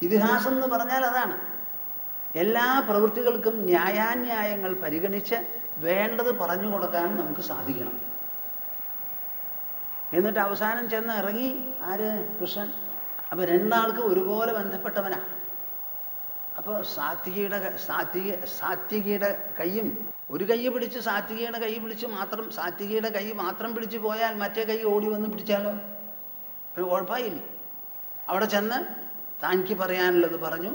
ഇതിഹാസം എന്ന് പറഞ്ഞാൽ അതാണ്. എല്ലാ പ്രവൃത്തികൾക്കും ന്യായാന്യായങ്ങൾ പരിഗണിച്ച് വേണ്ടത് പറഞ്ഞു കൊടുക്കാൻ നമുക്ക് സാധിക്കണം. എന്നിട്ട് അവസാനം ചെന്ന് ഇറങ്ങി ആര്? കൃഷ്ണൻ. അപ്പം രണ്ടാൾക്കും ഒരുപോലെ ബന്ധപ്പെട്ടവനാണ്. അപ്പോൾ സാത്വികിയുടെ കൈയും ഒരു കൈ പിടിച്ച് സാത്വികിയുടെ കൈ പിടിച്ച് മാത്രം സാത്വികിയുടെ കൈ മാത്രം പിടിച്ച് പോയാൽ മറ്റേ കൈ ഓടി വന്ന് പിടിച്ചാലോ? ഒരു കുഴപ്പമില്ലേ? അവിടെ ചെന്ന് താനിക്ക് പറയാനുള്ളത് പറഞ്ഞു,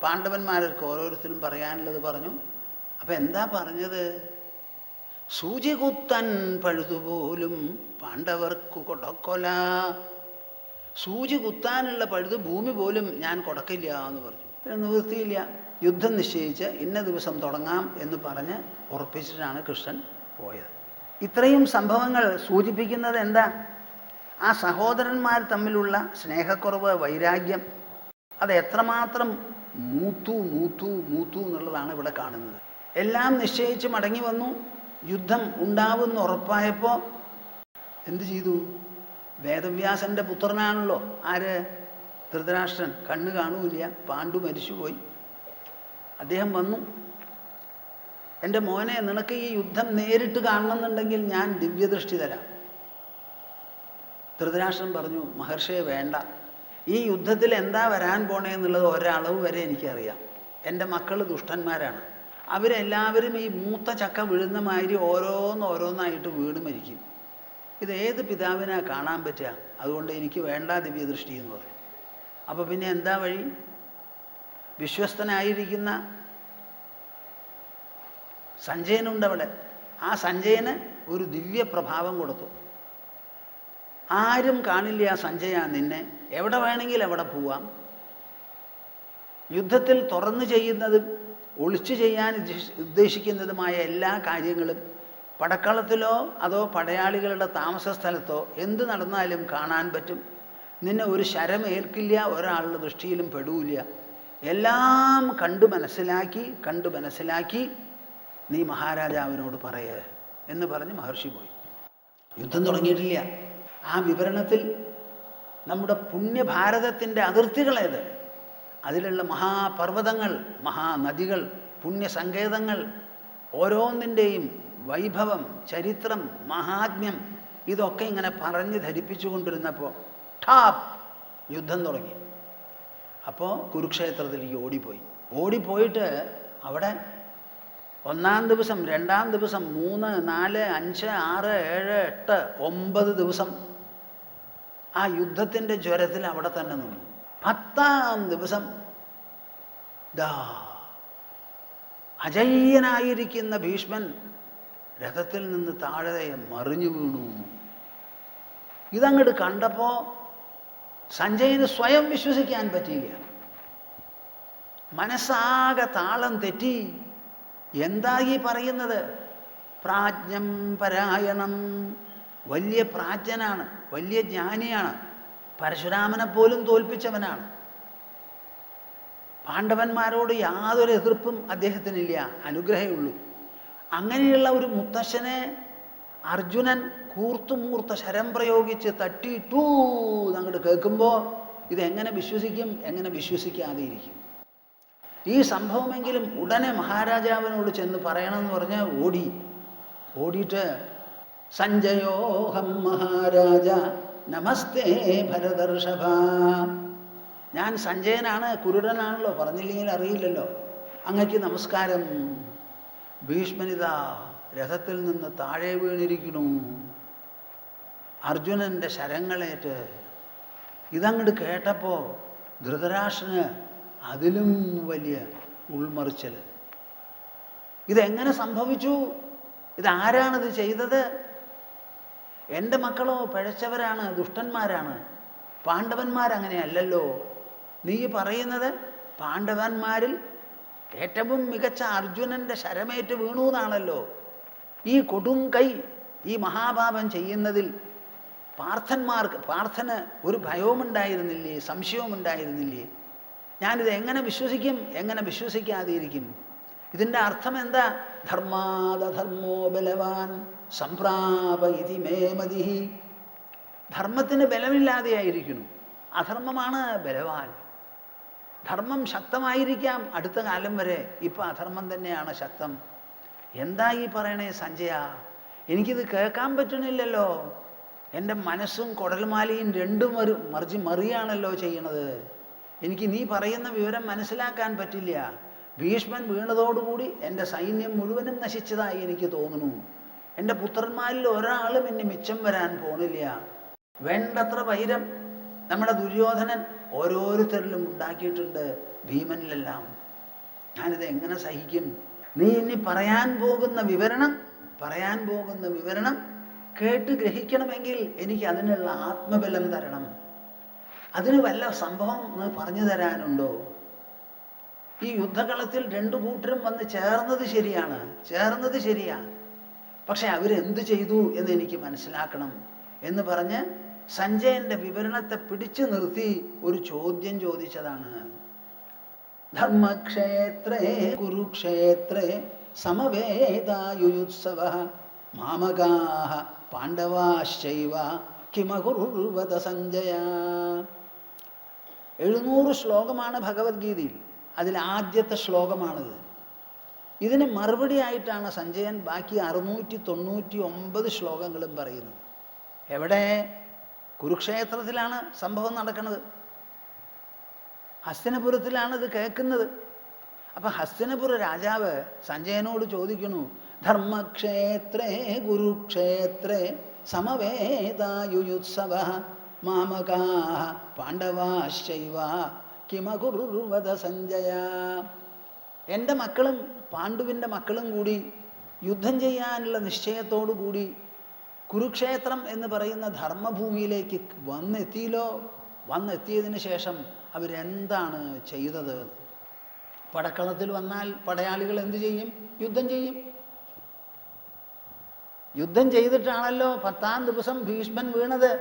പാണ്ഡവന്മാർക്ക് ഓരോരുത്തരും പറയാനുള്ളത് പറഞ്ഞു. അപ്പം എന്താ പറഞ്ഞത്? സൂചി കുത്തൻ പഴുതുപോലും പാണ്ഡവർക്ക് കൊടക്കൊല. സൂചി കുത്താനുള്ള പഴുത് ഭൂമി പോലും ഞാൻ കൊടുക്കില്ല എന്ന് പറഞ്ഞു. പിന്നെ നിവൃത്തിയില്ല. യുദ്ധം നിശ്ചയിച്ച് ഇന്ന ദിവസം തുടങ്ങാം എന്ന് പറഞ്ഞ് ഉറപ്പിച്ചിട്ടാണ് കൃഷ്ണൻ പോയത്. ഇത്രയും സംഭവങ്ങൾ സൂചിപ്പിക്കുന്നത് എന്താ? ആ സഹോദരന്മാർ തമ്മിലുള്ള സ്നേഹക്കുറവ്, വൈരാഗ്യം അത് എത്രമാത്രം മൂത്തു എന്നുള്ളതാണ് ഇവിടെ കാണുന്നത്. എല്ലാം നിശ്ചയിച്ച് മടങ്ങി വന്നു. യുദ്ധം ഉണ്ടാവുമെന്ന് ഉറപ്പായപ്പോൾ എന്തു ചെയ്തു? വേദവ്യാസൻ്റെ പുത്രനാണല്ലോ ആര്? ധൃതരാഷ്ട്രൻ. കണ്ണ് കാണൂല, പാണ്ഡു മരിച്ചുപോയി. അദ്ദേഹം വന്നു, എൻ്റെ മോനെ, നിനക്ക് ഈ യുദ്ധം നേരിട്ട് കാണണമെന്നുണ്ടെങ്കിൽ ഞാൻ ദിവ്യദൃഷ്ടി തരാം. ധൃതരാഷ്ട്രൻ പറഞ്ഞു, മഹർഷിയെ വേണ്ട, ഈ യുദ്ധത്തിൽ എന്താ വരാൻ പോണേന്നുള്ളത് ഒരളവ് വരെ എനിക്കറിയാം. എൻ്റെ മക്കൾ ദുഷ്ടന്മാരാണ്. അവരെല്ലാവരും ഈ മൂത്ത ചക്ക വീഴുന്ന മാതിരി ഓരോന്നായിട്ട് വീണ് മരിക്കും. ഇത് ഏത് പിതാവിനാ കാണാൻ പറ്റുക? അതുകൊണ്ട് എനിക്ക് വേണ്ട ദിവ്യദൃഷ്ടി എന്ന് പറഞ്ഞു. അപ്പോൾ പിന്നെ എന്താ വഴി? വിശ്വസ്തനായിരിക്കുന്ന സഞ്ജയനുണ്ട് അവിടെ. ആ സഞ്ജയന് ഒരു ദിവ്യ പ്രഭാവം കൊടുത്തു. ആരും കാണില്ല സഞ്ജയ നിന്നെ, എവിടെ വേണമെങ്കിൽ എവിടെ പോവാം. യുദ്ധത്തിൽ തുറന്നു ചെയ്യുന്നതും ഒളിച്ചു ചെയ്യാൻ ഉദ്ദേശിക്കുന്നതുമായ എല്ലാ കാര്യങ്ങളും പടക്കളത്തിലോ അതോ പടയാളികളുടെ താമസ സ്ഥലത്തോ എന്ത് നടന്നാലും കാണാൻ പറ്റും. നിന്നെ ഒരു ശരമേൽക്കില്ല, ഒരാളുടെ ദൃഷ്ടിയിലും പെടൂല. എല്ലാം കണ്ടു മനസ്സിലാക്കി നീ മഹാരാജാവിനോട് പറയേ എന്ന് പറഞ്ഞ് മഹർഷി പോയി. യുദ്ധം തുടങ്ങിയിട്ടില്ല. ആ വിവരണത്തിൽ നമ്മുടെ പുണ്യഭാരതത്തിൻ്റെ അതിർത്തികളേത്, അതിലുള്ള മഹാപർവ്വതങ്ങൾ, മഹാനദികൾ, പുണ്യസങ്കേതങ്ങൾ, ഓരോന്നിൻ്റെയും വൈഭവം, ചരിത്രം, മഹാത്മ്യം ഇതൊക്കെ ഇങ്ങനെ പറഞ്ഞ് ധരിപ്പിച്ചു കൊണ്ടിരുന്നപ്പോൾ ഠാപ്പ് യുദ്ധം തുടങ്ങി. അപ്പോൾ കുരുക്ഷേത്രത്തിലേക്ക് ഓടിപ്പോയിട്ട് അവിടെ 1-ാം ദിവസം, 2-ാം ദിവസം, 3, 4, 5, 6, 7, 8, 9 ദിവസം ആ യുദ്ധത്തിൻ്റെ ജ്വരത്തിൽ അവിടെ തന്നെ നിന്നു. 10-ാം ദിവസം അജയ്യനായിരിക്കുന്ന ഭീഷ്മൻ രഥത്തിൽ നിന്ന് താഴെ മറിഞ്ഞു വീണു. ഇതങ്ങോട്ട് കണ്ടപ്പോൾ സഞ്ജയന് സ്വയം വിശ്വസിക്കാൻ പറ്റിയില്ല. മനസ്സാകെ താളം തെറ്റി. എന്താ ഈ പറയുന്നത്? പ്രാജ്ഞം പരായണം. വലിയ പ്രാജ്ഞനാണ്, വലിയ ജ്ഞാനിയാണ്, പരശുരാമനെ പോലും തോൽപ്പിച്ചവനാണ്. പാണ്ഡവന്മാരോട് യാതൊരു എതിർപ്പും അദ്ദേഹത്തിനില്ല, അനുഗ്രഹമേ ഉള്ളൂ. അങ്ങനെയുള്ള ഒരു മുത്തശ്ശനെ അർജുനൻ കൂർത്തുമൂർത്ത ശരം പ്രയോഗിച്ച് തട്ടിയിട്ടൂ അങ്ങോട്ട് കേൾക്കുമ്പോൾ ഇതെങ്ങനെ വിശ്വസിക്കും? എങ്ങനെ വിശ്വസിക്കാതെ ഇരിക്കും? ഈ സംഭവമെങ്കിലും ഉടനെ മഹാരാജാവിനോട് ചെന്ന് പറയണമെന്ന് പറഞ്ഞ് ഓടിയിട്ട് സഞ്ജയോഹം മഹാരാജ നമസ്തേ ഭരതർഷഭ. ഞാൻ സഞ്ജയനാണ്, കുരുടനാണല്ലോ, പറഞ്ഞില്ലെങ്കിൽ അറിയില്ലല്ലോ, അങ്ങക്ക് നമസ്കാരം. ഭീഷ്മനിതാ രഥത്തിൽ നിന്ന് താഴെ വീണിരിക്കണു, അർജുനൻ്റെ ശരങ്ങളേറ്റ്. ഇതങ്ങോട്ട് കേട്ടപ്പോൾ ധൃതരാഷ്ട്രന് അതിലും വലിയ ഉൾമറിച്ചൽ. ഇതെങ്ങനെ സംഭവിച്ചു? ഇതാരാണിത് ചെയ്തത്? എൻ്റെ മക്കളോ പിഴച്ചവരാണ്, ദുഷ്ടന്മാരാണ്. പാണ്ഡവന്മാരങ്ങനെയല്ലല്ലോ. നീ പറയുന്നത് പാണ്ഡവന്മാരിൽ ഏറ്റവും മികച്ച അർജുനൻ്റെ ശരമേറ്റ് വീണു എന്നാണല്ലോ. ഈ കൊടും കൈ, ഈ മഹാപാപം ചെയ്യുന്നതിൽ പാർത്ഥന് ഒരു ഭയവുമുണ്ടായിരുന്നില്ലേ, സംശയവുമുണ്ടായിരുന്നില്ലേ? ഞാനിത് എങ്ങനെ വിശ്വസിക്കും? എങ്ങനെ വിശ്വസിക്കാതിരിക്കും? ഇതിൻ്റെ അർത്ഥം എന്താ? ധർമാധർമ്മോ ബലവാൻ സംപ്രാപ ഇതി മേ മതിഹി. ധർമ്മത്തിന് ബലമില്ലാതെയായിരിക്കുന്നു, അധർമ്മമാണ് ബലവാൻ. ധർമ്മം ശക്തമായിരിക്കാം അടുത്ത കാലം വരെ, ഇപ്പം അധർമ്മം തന്നെയാണ് ശക്തം. എന്താ ഈ പറയണേ സഞ്ജയ? എനിക്കിത് കേൾക്കാൻ പറ്റണില്ലല്ലോ. എൻ്റെ മനസ്സും കുടൽമാലയും രണ്ടും മറിയാണല്ലോ ചെയ്യണത്. എനിക്ക് നീ പറയുന്ന വിവരം മനസ്സിലാക്കാൻ പറ്റില്ല. ഭീഷ്മൻ വീണതോടുകൂടി എൻ്റെ സൈന്യം മുഴുവനും നശിച്ചതായി എനിക്ക് തോന്നുന്നു. എൻ്റെ പുത്രന്മാരിൽ ഒരാളും ഇനി മിച്ചം വരാൻ പോണില്ല. വേണ്ടത്ര വൈരം നമ്മുടെ ദുര്യോധനൻ ഓരോരുത്തരിലും ഉണ്ടാക്കിയിട്ടുണ്ട്, ഭീമനിലെല്ലാം. ഞാനിത് എങ്ങനെ സഹിക്കും? നീ ഇനി പറയാൻ പോകുന്ന വിവരണം കേട്ട് ഗ്രഹിക്കണമെങ്കിൽ എനിക്ക് അതിനുള്ള ആത്മബലം തരണം. അതിന് വല്ല സംഭവം നീ പറഞ്ഞു തരാനുണ്ടോ? ഈ യുദ്ധകളത്തിൽ രണ്ടു കൂട്ടരും വന്ന് ചേർന്നത് ശരിയാ, പക്ഷെ അവരെന്ത് ചെയ്തു എന്ന് എനിക്ക് മനസ്സിലാക്കണം എന്ന് പറഞ്ഞ് സഞ്ജയന്റെ വിവരണത്തെ പിടിച്ചു നിർത്തി ഒരു ചോദ്യം ചോദിച്ചതാണ്. ധർമ്മക്ഷേത്രേ കുരുക്ഷേത്രേ സമവേദായുയുത്സവ മാമകാഃ പാണ്ഡവാശ്ചൈവ കിമകുർവത സഞ്ജയ. 700 ശ്ലോകമാണ് ഭഗവത്ഗീതയിൽ. അതിൽ ആദ്യത്തെ ശ്ലോകമാണിത്. ഇതിന് മറുപടി ആയിട്ടാണ് സഞ്ജയൻ ബാക്കി 699 ശ്ലോകങ്ങളും പറയുന്നത്. എവിടെ? കുരുക്ഷേത്രത്തിലാണ് സംഭവം നടക്കുന്നത്. ഹസ്തിനപുരത്തിലാണ് ഇത് കേൾക്കുന്നത്. അപ്പം ഹസ്തിനപുര രാജാവ് സഞ്ജയനോട് ചോദിക്കുന്നു, ധർമ്മക്ഷേത്രേ കുരുക്ഷേത്രേ സമവേദായുയുത്സവ മാമകാഃ പാണ്ഡവാശ്ചൈവ കിമകുർവത സഞ്ജയ. എൻ്റെ മക്കളും പാണ്ഡുവിൻ്റെ മക്കളും കൂടി യുദ്ധം ചെയ്യാനുള്ള നിശ്ചയത്തോടു കൂടി കുരുക്ഷേത്രം എന്ന് പറയുന്ന ധർമ്മഭൂമിയിലേക്ക് വന്നെത്തിയതിന് ശേഷം അവരെന്താണ് ചെയ്തത്? പടക്കളത്തിൽ വന്നാൽ പടയാളികൾ എന്തു ചെയ്യും? യുദ്ധം ചെയ്തിട്ടാണല്ലോ 10-ാം ദിവസം ഭീഷ്മൻ വീണത്.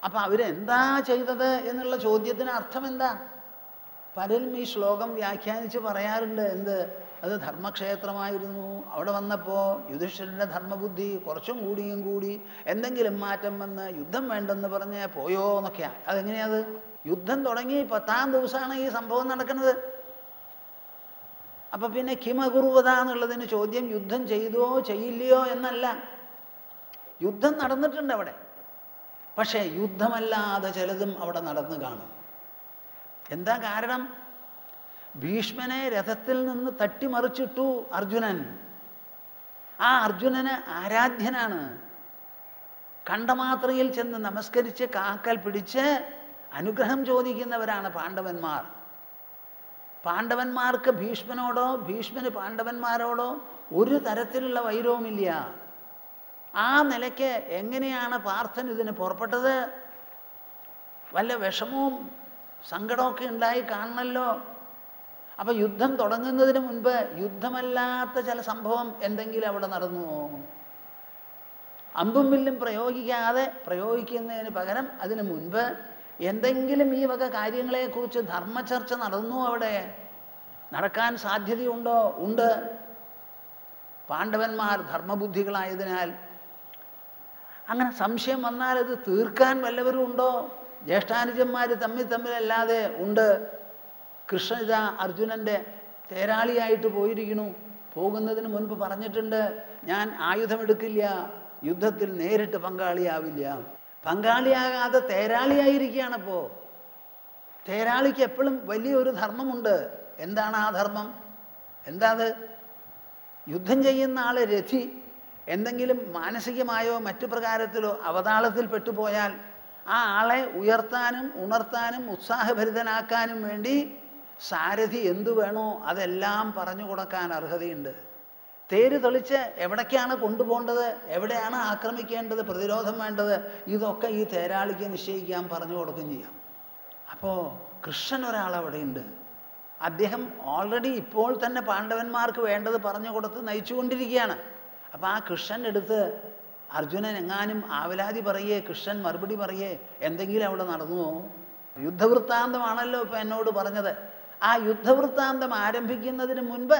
അപ്പം അവരെന്താ ചെയ്തത് എന്നുള്ള ചോദ്യത്തിന് അർത്ഥം എന്താ? പലരും ഈ ശ്ലോകം വ്യാഖ്യാനിച്ച് പറയാറുണ്ട്. അത് ധർമ്മക്ഷേത്രമായിരുന്നു. അവിടെ വന്നപ്പോൾ യുധിഷ്ഠിരൻ്റെ ധർമ്മബുദ്ധി കുറച്ചും കൂടി എന്തെങ്കിലും മാറ്റം വന്ന് യുദ്ധം വേണ്ടെന്ന് പറഞ്ഞ് പോയോ എന്നൊക്കെയാണ്. അതെങ്ങനെയത്? യുദ്ധം തുടങ്ങി 10-ാം ദിവസമാണ് ഈ സംഭവം നടക്കുന്നത്. അപ്പം പിന്നെ കിമകുർവത എന്നുള്ളതിന് ചോദ്യം യുദ്ധം ചെയ്തോ ചെയ്യില്ലയോ എന്നല്ല. യുദ്ധം നടന്നിട്ടുണ്ട് അവിടെ. പക്ഷേ യുദ്ധമല്ലാതെ ചിലതും അവിടെ നടന്നു കാണും. എന്താ കാരണം? ഭീഷ്മനെ രഥത്തിൽ നിന്ന് തട്ടിമറിച്ചിട്ടു അർജുനൻ. ആ അർജുനന് ആരാധ്യനാണ്. കണ്ടമാത്രയിൽ ചെന്ന് നമസ്കരിച്ച് കാക്കൽ പിടിച്ച് അനുഗ്രഹം ചോദിക്കുന്നവരാണ് പാണ്ഡവന്മാർ. പാണ്ഡവന്മാർക്ക് ഭീഷ്മനോടോ ഭീഷ്മന് പാണ്ഡവന്മാരോടോ ഒരു തരത്തിലുള്ള വൈരവുമില്ല. ആ നിലയ്ക്ക് എങ്ങനെയാണ് പാർത്ഥൻ ഇതിന് പുറപ്പെട്ടത്? വല്ല വിഷമവും സങ്കടമൊക്കെ ഉണ്ടായി കാണണമല്ലോ. അപ്പം യുദ്ധം തുടങ്ങുന്നതിന് മുൻപ് യുദ്ധമല്ലാത്ത ചില സംഭവം എന്തെങ്കിലും അവിടെ നടന്നുവോ? അമ്പും വില്ലും പ്രയോഗിക്കുന്നതിന് പകരം അതിനു മുൻപ് എന്തെങ്കിലും ഈ വക കാര്യങ്ങളെക്കുറിച്ച് ധർമ്മചർച്ച നടന്നു അവിടെ? നടക്കാൻ സാധ്യതയുണ്ടോ? ഉണ്ട്. പാണ്ഡവന്മാർ ധർമ്മബുദ്ധികളായതിനാൽ അങ്ങനെ സംശയം വന്നാൽ അത് തീർക്കാൻ വല്ലവരും ഉണ്ടോ? ജ്യേഷ്ഠാനുജന്മാർ തമ്മിലല്ലാതെ ഉണ്ട്. കൃഷ്ണൻ ഇതാ അർജുനൻ്റെ തേരാളിയായിട്ട് പോയിരിക്കുന്നു. പോകുന്നതിന് മുൻപ് പറഞ്ഞിട്ടുണ്ട്, ഞാൻ ആയുധമെടുക്കില്ല, യുദ്ധത്തിൽ നേരിട്ട് പങ്കാളിയാവില്ല. പങ്കാളിയാകാതെ തേരാളിയായിരിക്കുകയാണപ്പോൾ. തേരാളിക്ക് എപ്പോഴും വലിയൊരു ധർമ്മമുണ്ട്. എന്താണ് ആ ധർമ്മം? അത് യുദ്ധം ചെയ്യുന്ന ആൾ രഥി എന്തെങ്കിലും മാനസികമായോ മറ്റു പ്രകാരത്തിലോ അവതാളത്തിൽ പെട്ടുപോയാൽ ആ ആളെ ഉയർത്താനും ഉണർത്താനും ഉത്സാഹഭരിതനാക്കാനും വേണ്ടി സാരഥി എന്തു വേണോ അതെല്ലാം പറഞ്ഞു കൊടുക്കാൻ അർഹതയുണ്ട്. തേര് തെളിച്ച് എവിടേക്കാണ് കൊണ്ടുപോകേണ്ടത്, എവിടെയാണ് ആക്രമിക്കേണ്ടത്, പ്രതിരോധം വേണ്ടത്, ഇതൊക്കെ ഈ തേരാളിക്ക് നിശ്ചയിക്കാൻ പറഞ്ഞു കൊടുക്കുകയും ചെയ്യാം. അപ്പോൾ കൃഷ്ണൻ ഒരാളവിടെയുണ്ട്. അദ്ദേഹം ഓൾറെഡി ഇപ്പോൾ തന്നെ പാണ്ഡവന്മാർക്ക് വേണ്ടത് പറഞ്ഞു കൊടുത്ത് നയിച്ചുകൊണ്ടിരിക്കുകയാണ്. അപ്പം ആ കൃഷ്ണൻ എടുത്ത് അർജുനൻ എങ്ങാനും ആവലാതി പറയേ, കൃഷ്ണൻ മറുപടി പറയേ, എന്തെങ്കിലും അവിടെ നടന്നുവോ? യുദ്ധവൃത്താന്തമാണല്ലോ ഇപ്പം എന്നോട് പറഞ്ഞത്. ആ യുദ്ധവൃത്താന്തം ആരംഭിക്കുന്നതിന് മുൻപ്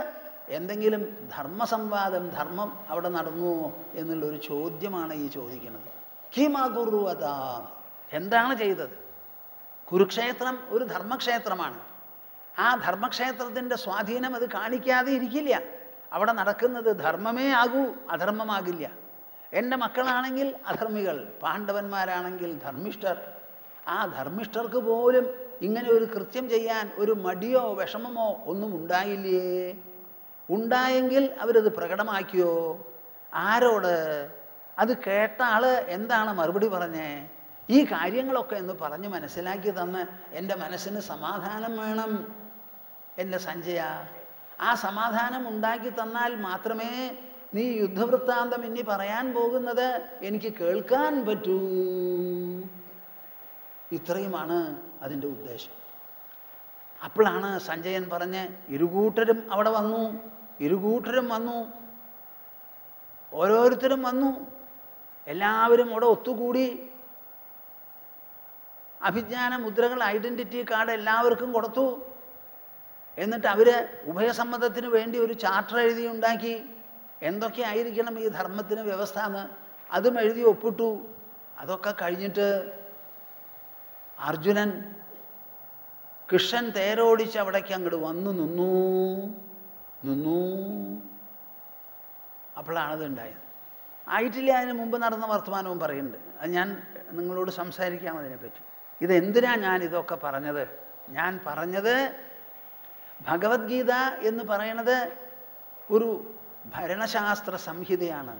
എന്തെങ്കിലും ധർമ്മസംവാദം, ധർമ്മം അവിടെ നടന്നുവോ എന്നുള്ളൊരു ചോദ്യമാണ് ഈ ചോദിക്കുന്നത്. കിമകുർവത, എന്താണ് ചെയ്തത്? കുരുക്ഷേത്രം ഒരു ധർമ്മക്ഷേത്രമാണ്. ആ ധർമ്മക്ഷേത്രത്തിൻ്റെ സ്വാധീനം അത് കാണിക്കാതെ ഇരിക്കില്ല. അവിടെ നടക്കുന്നത് ധർമ്മമേ ആകൂ, അധർമ്മമാകില്ല. എൻ്റെ മക്കളാണെങ്കിൽ അധർമ്മികൾ, പാണ്ഡവന്മാരാണെങ്കിൽ ധർമ്മിഷ്ഠർ. ആ ധർമ്മിഷ്ഠർക്ക് പോലും ഇങ്ങനെ ഒരു കൃത്യം ചെയ്യാൻ ഒരു മടിയോ വിഷമമോ ഒന്നും ഉണ്ടായില്ലേ? ഉണ്ടായെങ്കിൽ അവരത് പ്രകടമാക്കിയോ? ആരോട്? അത് കേട്ട ആള് എന്താണ് മറുപടി പറഞ്ഞേ? ഈ കാര്യങ്ങളൊക്കെ എന്ന് പറഞ്ഞ് മനസ്സിലാക്കി തന്ന് എൻ്റെ മനസ്സിന് സമാധാനം വേണം എൻ്റെ സഞ്ജയ. ആ സമാധാനം ഉണ്ടാക്കി തന്നാൽ മാത്രമേ നീ യുദ്ധവൃത്താന്തം ഇനി പറയാൻ പോകുന്നത് എനിക്ക് കേൾക്കാൻ പറ്റൂ. ഇത്രയുമാണ് അതിൻ്റെ ഉദ്ദേശം. അപ്പോഴാണ് സഞ്ജയൻ പറഞ്ഞ്, ഇരുകൂട്ടരും അവിടെ വന്നു, ഇരുകൂട്ടരും വന്നു, ഓരോരുത്തരും വന്നു, എല്ലാവരും അവിടെ ഒത്തുകൂടി. അഭിജ്ഞാന മുദ്രകൾ, ഐഡൻറ്റിറ്റി കാർഡ് എല്ലാവർക്കും കൊടുത്തു. എന്നിട്ട് അവർ ഉഭയസമ്മതത്തിന് വേണ്ടി ഒരു ചാർട്ടർ എഴുതി ഉണ്ടാക്കി. എന്തൊക്കെ ആയിരിക്കണം ഈ ധർമ്മത്തിന് വ്യവസ്ഥ എന്ന് അതും എഴുതി ഒപ്പിട്ടു. അതൊക്കെ കഴിഞ്ഞിട്ട് അർജുനൻ കൃഷ്ണൻ തേരോടിച്ച് അവിടേക്ക് അങ്ങോട്ട് വന്നു നിന്നു. അപ്പോഴാണത് ഉണ്ടായത്. ആയിട്ടില്ല, അതിന് മുമ്പ് നടന്ന വർത്തമാനവും പറയുന്നുണ്ട്. അത് ഞാൻ നിങ്ങളോട് സംസാരിക്കാം അതിനെപ്പറ്റി. ഇതെന്തിനാ ഞാൻ ഇതൊക്കെ പറഞ്ഞത്? ഞാൻ പറഞ്ഞത് ഭഗവത്ഗീത എന്ന് പറയണത് ഒരു ഭരണശാസ്ത്ര സംഹിതയാണ്.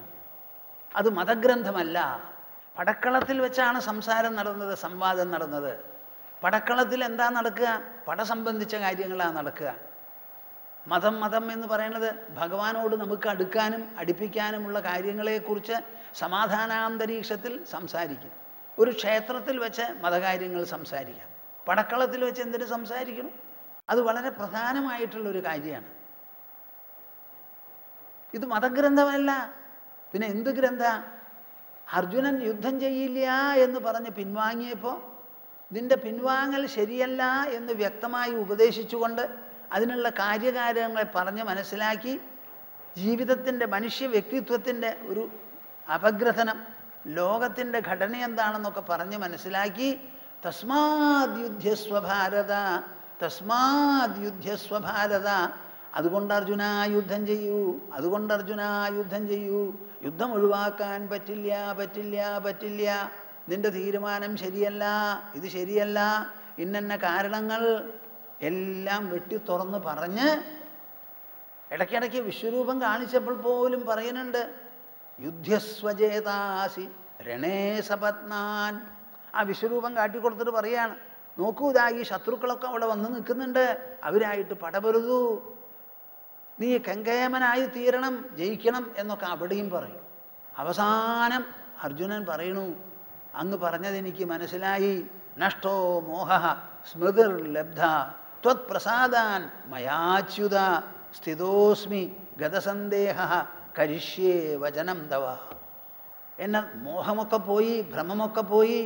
അത് മതഗ്രന്ഥമല്ല. പടക്കളത്തിൽ വെച്ചാണ് സംസാരം നടന്നത്, സംവാദം നടന്നത്. പടക്കളത്തിൽ എന്താ നടക്കുക? പടസംബന്ധിച്ച കാര്യങ്ങളാണ് നടക്കുക. മതം എന്ന് പറയുന്നത് ഭഗവാനോട് നമുക്ക് അടുക്കാനും അടുപ്പിക്കാനുമുള്ള കാര്യങ്ങളെക്കുറിച്ച് സമാധാനാന്തരീക്ഷത്തിൽ സംസാരിക്കും. ഒരു ക്ഷേത്രത്തിൽ വെച്ച് മതകാര്യങ്ങൾ സംസാരിക്കാം. പടക്കളത്തിൽ വെച്ച് എന്തിനു സംസാരിക്കണം? അത് വളരെ പ്രധാനമായിട്ടുള്ളൊരു കാര്യമാണ്. ഇത് മതഗ്രന്ഥമല്ല, പിന്നെ എന്ത് ഗ്രന്ഥ? അർജുനൻ യുദ്ധം ചെയ്യില്ല എന്ന് പറഞ്ഞ് പിൻവാങ്ങിയപ്പോൾ ഇതിൻ്റെ പിൻവാങ്ങൽ ശരിയല്ല എന്ന് വ്യക്തമായി ഉപദേശിച്ചുകൊണ്ട് അതിനുള്ള കാര്യകാര്യങ്ങളെ പറഞ്ഞ് മനസ്സിലാക്കി ജീവിതത്തിൻ്റെ മനുഷ്യ വ്യക്തിത്വത്തിൻ്റെ ഒരു അപഗ്രഥനം, ലോകത്തിൻ്റെ ഘടന എന്താണെന്നൊക്കെ പറഞ്ഞ് മനസ്സിലാക്കി തസ്മാദ് യുദ്ധ്യസ്വ ഭാരത, തസ്മാദ് യുദ്ധ്യസ്വ ഭാരത, അതുകൊണ്ട് അർജുന യുദ്ധം ചെയ്യൂ, അതുകൊണ്ട് അർജുന യുദ്ധം ചെയ്യൂ. യുദ്ധം ഒഴിവാക്കാൻ പറ്റില്ല, പറ്റില്ല, പറ്റില്ല. നിന്റെ തീരുമാനം ശരിയല്ല, ഇത് ശരിയല്ല, ഇന്ന കാരണങ്ങൾ എല്ലാം വെട്ടി തുറന്ന് പറഞ്ഞ് ഇടയ്ക്കിടയ്ക്ക് വിശ്വരൂപം കാണിച്ചപ്പോൾ പോലും പറയുന്നുണ്ട്, യുദ്ധസ്വജേതാസി രണേ സപത്നാൻ. ആ വിശ്വരൂപം കാട്ടിക്കൊടുത്തിട്ട് പറയാണ്, നോക്കൂ, ഇതാ ഈ ശത്രുക്കളൊക്കെ അവിടെ വന്ന് നിൽക്കുന്നുണ്ട്, അവരായിട്ട് പടപൊരുതൂ, നീ കങ്കേമനായി തീരണം, ജയിക്കണം എന്നൊക്കെ അവിടെയും പറയും. അവസാനം അർജുനൻ പറയണു, അങ്ങ് പറഞ്ഞതെനിക്ക് മനസ്സിലായി, നഷ്ടോ മോഹ സ്മൃതിർ ലബ്ധ ത്വത് പ്രസാദാൻ മയാച്യുത സ്ഥിതോസ്മി ഗതസന്ദേഹ കരിഷ്യേ വചനം തവ. എന്നെ മോഹമൊക്കെ പോയി, ഭ്രമമൊക്കെ പോയി,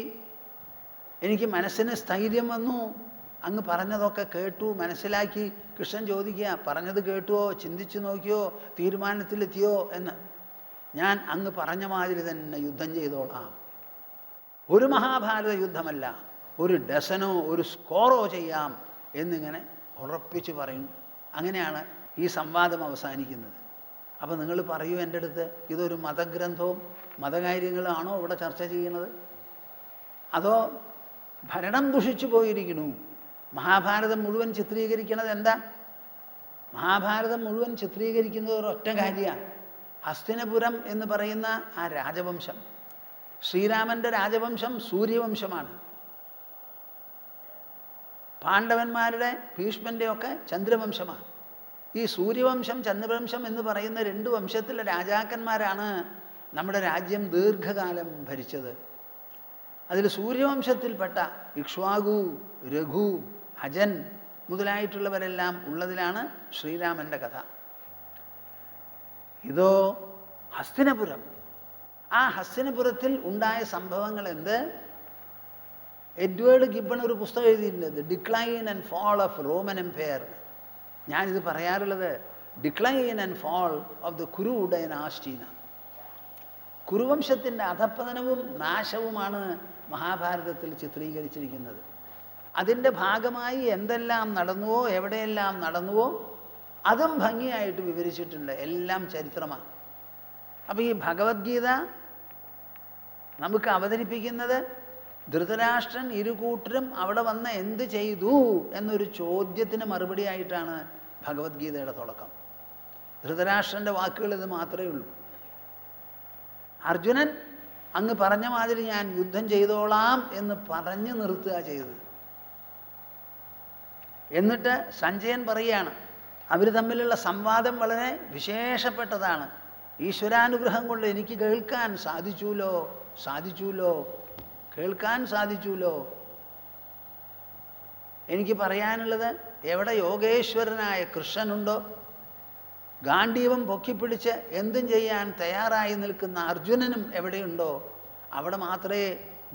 എനിക്ക് മനസ്സിന് സ്ഥൈര്യം വന്നു. അങ്ങ് പറഞ്ഞതൊക്കെ കേട്ടു, മനസ്സിലാക്കി. കൃഷ്ണൻ ചോദിക്കുക, പറഞ്ഞത് കേട്ടുവോ, ചിന്തിച്ചു നോക്കിയോ, തീരുമാനത്തിലെത്തിയോ എന്ന്. ഞാൻ അങ്ങ് പറഞ്ഞ മാതിരി തന്നെ യുദ്ധം ചെയ്തോളാം. ഒരു മഹാഭാരത യുദ്ധമല്ല, ഒരു ഡസനോ ഒരു സ്കോറോ ചെയ്യാം എന്നിങ്ങനെ ഉറപ്പിച്ച് പറയും. അങ്ങനെയാണ് ഈ സംവാദം അവസാനിക്കുന്നത്. അപ്പോൾ നിങ്ങൾ പറയൂ എൻ്റെ അടുത്ത്, ഇതൊരു മതഗ്രന്ഥവും മതകാര്യങ്ങളാണോ ഇവിടെ ചർച്ച ചെയ്യുന്നത്? അതോ ഭരണം ദുഷിച്ചു പോയിരിക്കണു? മഹാഭാരതം മുഴുവൻ ചിത്രീകരിക്കുന്നത് എന്താ? മഹാഭാരതം മുഴുവൻ ചിത്രീകരിക്കുന്നത് ഒരൊറ്റ കാര്യമാണ്. ഹസ്തിനപുരം എന്ന് പറയുന്ന ആ രാജവംശം, ശ്രീരാമൻ്റെ രാജവംശം സൂര്യവംശമാണ്. പാണ്ഡവന്മാരുടെ ഭീഷ്മൻ്റെയൊക്കെ ചന്ദ്രവംശമാണ്. ഈ സൂര്യവംശം ചന്ദ്രവംശം എന്ന് പറയുന്ന രണ്ട് വംശത്തിലെ രാജാക്കന്മാരാണ് നമ്മുടെ രാജ്യം ദീർഘകാലം ഭരിച്ചത്. അതിൽ സൂര്യവംശത്തിൽപ്പെട്ട ഇക്ഷ്വാകു, രഘു, അജൻ മുതലായിട്ടുള്ളവരെല്ലാം ഉള്ളതിലാണ് ശ്രീരാമൻ്റെ കഥ. ഇതോ ഹസ്തിനപുരം. ആ ഹസ്തിനപുരത്തിൽ ഉണ്ടായ സംഭവങ്ങൾ എന്ത്? എഡ്വേർഡ് ഗിബ്ബൺ ഒരു പുസ്തകം എഴുതിയിട്ടുണ്ട്, the decline and fall of Roman empire. ഞാനിത് പറയാറുള്ളത് decline and fall of the Kuru dynasty. കുരുവംശത്തിൻ്റെ അധപ്പതനവും നാശവുമാണ് മഹാഭാരതത്തിൽ ചിത്രീകരിച്ചിരിക്കുന്നത്. അതിൻ്റെ ഭാഗമായി എന്തെല്ലാം നടന്നുവോ എവിടെയെല്ലാം നടന്നുവോ അതും ഭംഗിയായിട്ട് വിവരിച്ചിട്ടുണ്ട്. എല്ലാം ചരിത്രമാണ്. അപ്പോൾ ഈ ഭഗവത്ഗീത നമുക്ക് അവതരിപ്പിക്കുന്നത് ധൃതരാഷ്ട്രൻ ഇരുകൂട്ടരും അവിടെ വന്ന് എന്ത് ചെയ്തു എന്നൊരു ചോദ്യത്തിന് മറുപടി ആയിട്ടാണ് ഭഗവത്ഗീതയുടെ തുടക്കം. ധൃതരാഷ്ട്രൻ്റെ വാക്കുകൾ ഇത് മാത്രമേ ഉള്ളൂ. അർജുനൻ അങ്ങ് പറഞ്ഞ മാതിരി ഞാൻ യുദ്ധം ചെയ്തോളാം എന്ന് പറഞ്ഞു നിർത്തുക ചെയ്തത്. എന്നിട്ട് സഞ്ജയൻ പറയുകയാണ്, അവർ തമ്മിലുള്ള സംവാദം വളരെ വിശേഷപ്പെട്ടതാണ്. ഈശ്വരാനുഗ്രഹം കൊണ്ട് എനിക്ക് കേൾക്കാൻ സാധിച്ചൂലോ. എനിക്ക് പറയാനുള്ളത്, എവിടെ യോഗേശ്വരനായ കൃഷ്ണനുണ്ടോ, ഗാണ്ഡീവം പൊക്കിപ്പിടിച്ച് എന്തും ചെയ്യാൻ തയ്യാറായി നിൽക്കുന്ന അർജുനനും എവിടെയുണ്ടോ, അവിടെ മാത്രമേ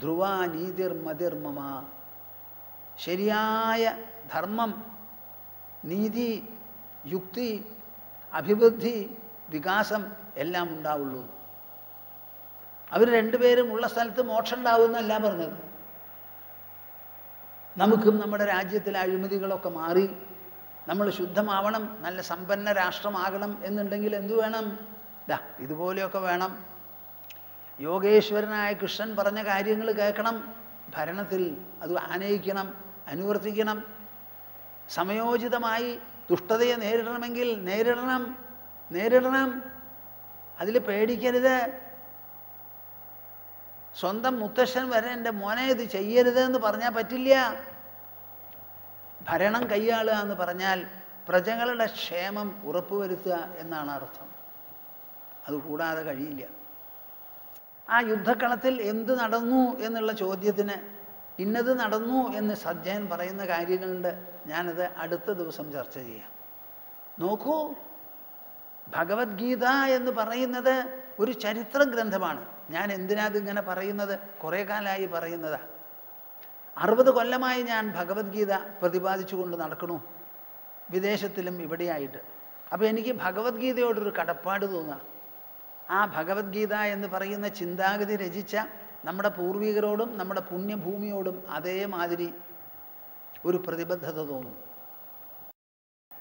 ധ്രുവാ നീതിർ മതിർമമ, ശരിയായ ധർമ്മം, നീതി, യുക്തി, അഭിവൃദ്ധി, വികാസം എല്ലാം ഉണ്ടാവുള്ളൂ. അവർ രണ്ടുപേരും ഉള്ള സ്ഥലത്ത് മോക്ഷം ഉണ്ടാവുമെന്നല്ല പറഞ്ഞത്. നമുക്കും നമ്മുടെ രാജ്യത്തിലെ അഴിമതികളൊക്കെ മാറി നമ്മൾ ശുദ്ധമാവണം, നല്ല സമ്പന്ന രാഷ്ട്രമാകണം എന്നുണ്ടെങ്കിൽ എന്തു വേണം? ഇതുപോലെയൊക്കെ വേണം. യോഗേശ്വരനായ കൃഷ്ണൻ പറഞ്ഞ കാര്യങ്ങൾ കേൾക്കണം, ഭരണത്തിൽ അത് ആനയിക്കണം, അനുവർത്തിക്കണം. സമയോചിതമായി ദുഷ്ടതയെ നേരിടണമെങ്കിൽ നേരിടണം. അതിൽ പേടിക്കരുത്. സ്വന്തം മുത്തശ്ശൻ വരെ എൻ്റെ മോനെ ഇത് ചെയ്യരുത് എന്ന് പറഞ്ഞാൽ പറ്റില്ല. ഭരണം കൈയാളുക എന്ന് പറഞ്ഞാൽ പ്രജകളുടെ ക്ഷേമം ഉറപ്പുവരുത്തുക എന്നാണ് അർത്ഥം. അതുകൂടാതെ കഴിയില്ല. ആ യുദ്ധക്കളത്തിൽ എന്ത് നടന്നു എന്നുള്ള ചോദ്യത്തിന് ഇന്നത് നടന്നു എന്ന് സഞ്ജയൻ പറയുന്ന കാര്യങ്ങളുണ്ട്. ഞാനത് അടുത്ത ദിവസം ചർച്ച ചെയ്യാം. നോക്കൂ, ഭഗവത്ഗീത എന്ന് പറയുന്നത് ഒരു ചരിത്ര ഗ്രന്ഥമാണ്. ഞാൻ എന്തിനാതിങ്ങനെ പറയുന്നത്? കുറേ കാലമായി പറയുന്നതാണ്. 60 കൊല്ലമായി ഞാൻ ഭഗവത്ഗീത പ്രതിപാദിച്ചു കൊണ്ട് നടക്കണു, വിദേശത്തിലും ഇവിടെയായിട്ട്. അപ്പോൾ എനിക്ക് ഭഗവത്ഗീതയോടൊരു കടപ്പാട് തോന്നുക. ആ ഭഗവത്ഗീത എന്ന് പറയുന്ന ചിന്താഗതി രചിച്ച നമ്മുടെ പൂർവികരോടും നമ്മുടെ പുണ്യഭൂമിയോടും അതേമാതിരി ഒരു പ്രതിബദ്ധത തോന്നും.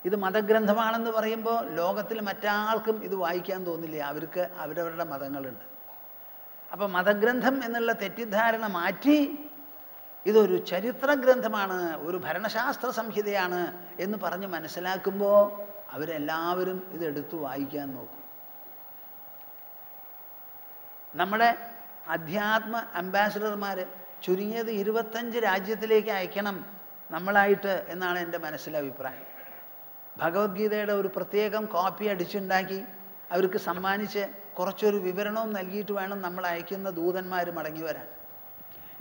ഇത് മതഗ്രന്ഥമാണെന്ന് പറയുമ്പോൾ ലോകത്തിൽ മറ്റാൾക്കും ഇത് വായിക്കാൻ തോന്നില്ല. അവർക്ക് അവരവരുടെ മതങ്ങളുണ്ട്. അപ്പോൾ മതഗ്രന്ഥം എന്നുള്ള തെറ്റിദ്ധാരണ മാറ്റി ഇതൊരു ചരിത്ര ഗ്രന്ഥമാണ്, ഒരു ഭരണശാസ്ത്ര സംഹിതയാണ് എന്ന് പറഞ്ഞ് മനസ്സിലാക്കുമ്പോൾ അവരെല്ലാവരും ഇതെടുത്ത് വായിക്കാൻ നോക്കും. നമ്മുടെ അധ്യാത്മ അംബാസിഡർമാർ ചുരുങ്ങിയത് 25 രാജ്യത്തിലേക്ക് അയക്കണം നമ്മളായിട്ട് എന്നാണ് എൻ്റെ മനസ്സിലെ അഭിപ്രായം. ഭഗവത്ഗീതയുടെ ഒരു പ്രത്യേകം കോപ്പി അടിച്ചുണ്ടാക്കി അവർക്ക് സമ്മാനിച്ച് കുറച്ചൊരു വിവരണവും നൽകിയിട്ട് വേണം നമ്മൾ അയക്കുന്ന ദൂതന്മാർ മടങ്ങി വരാൻ.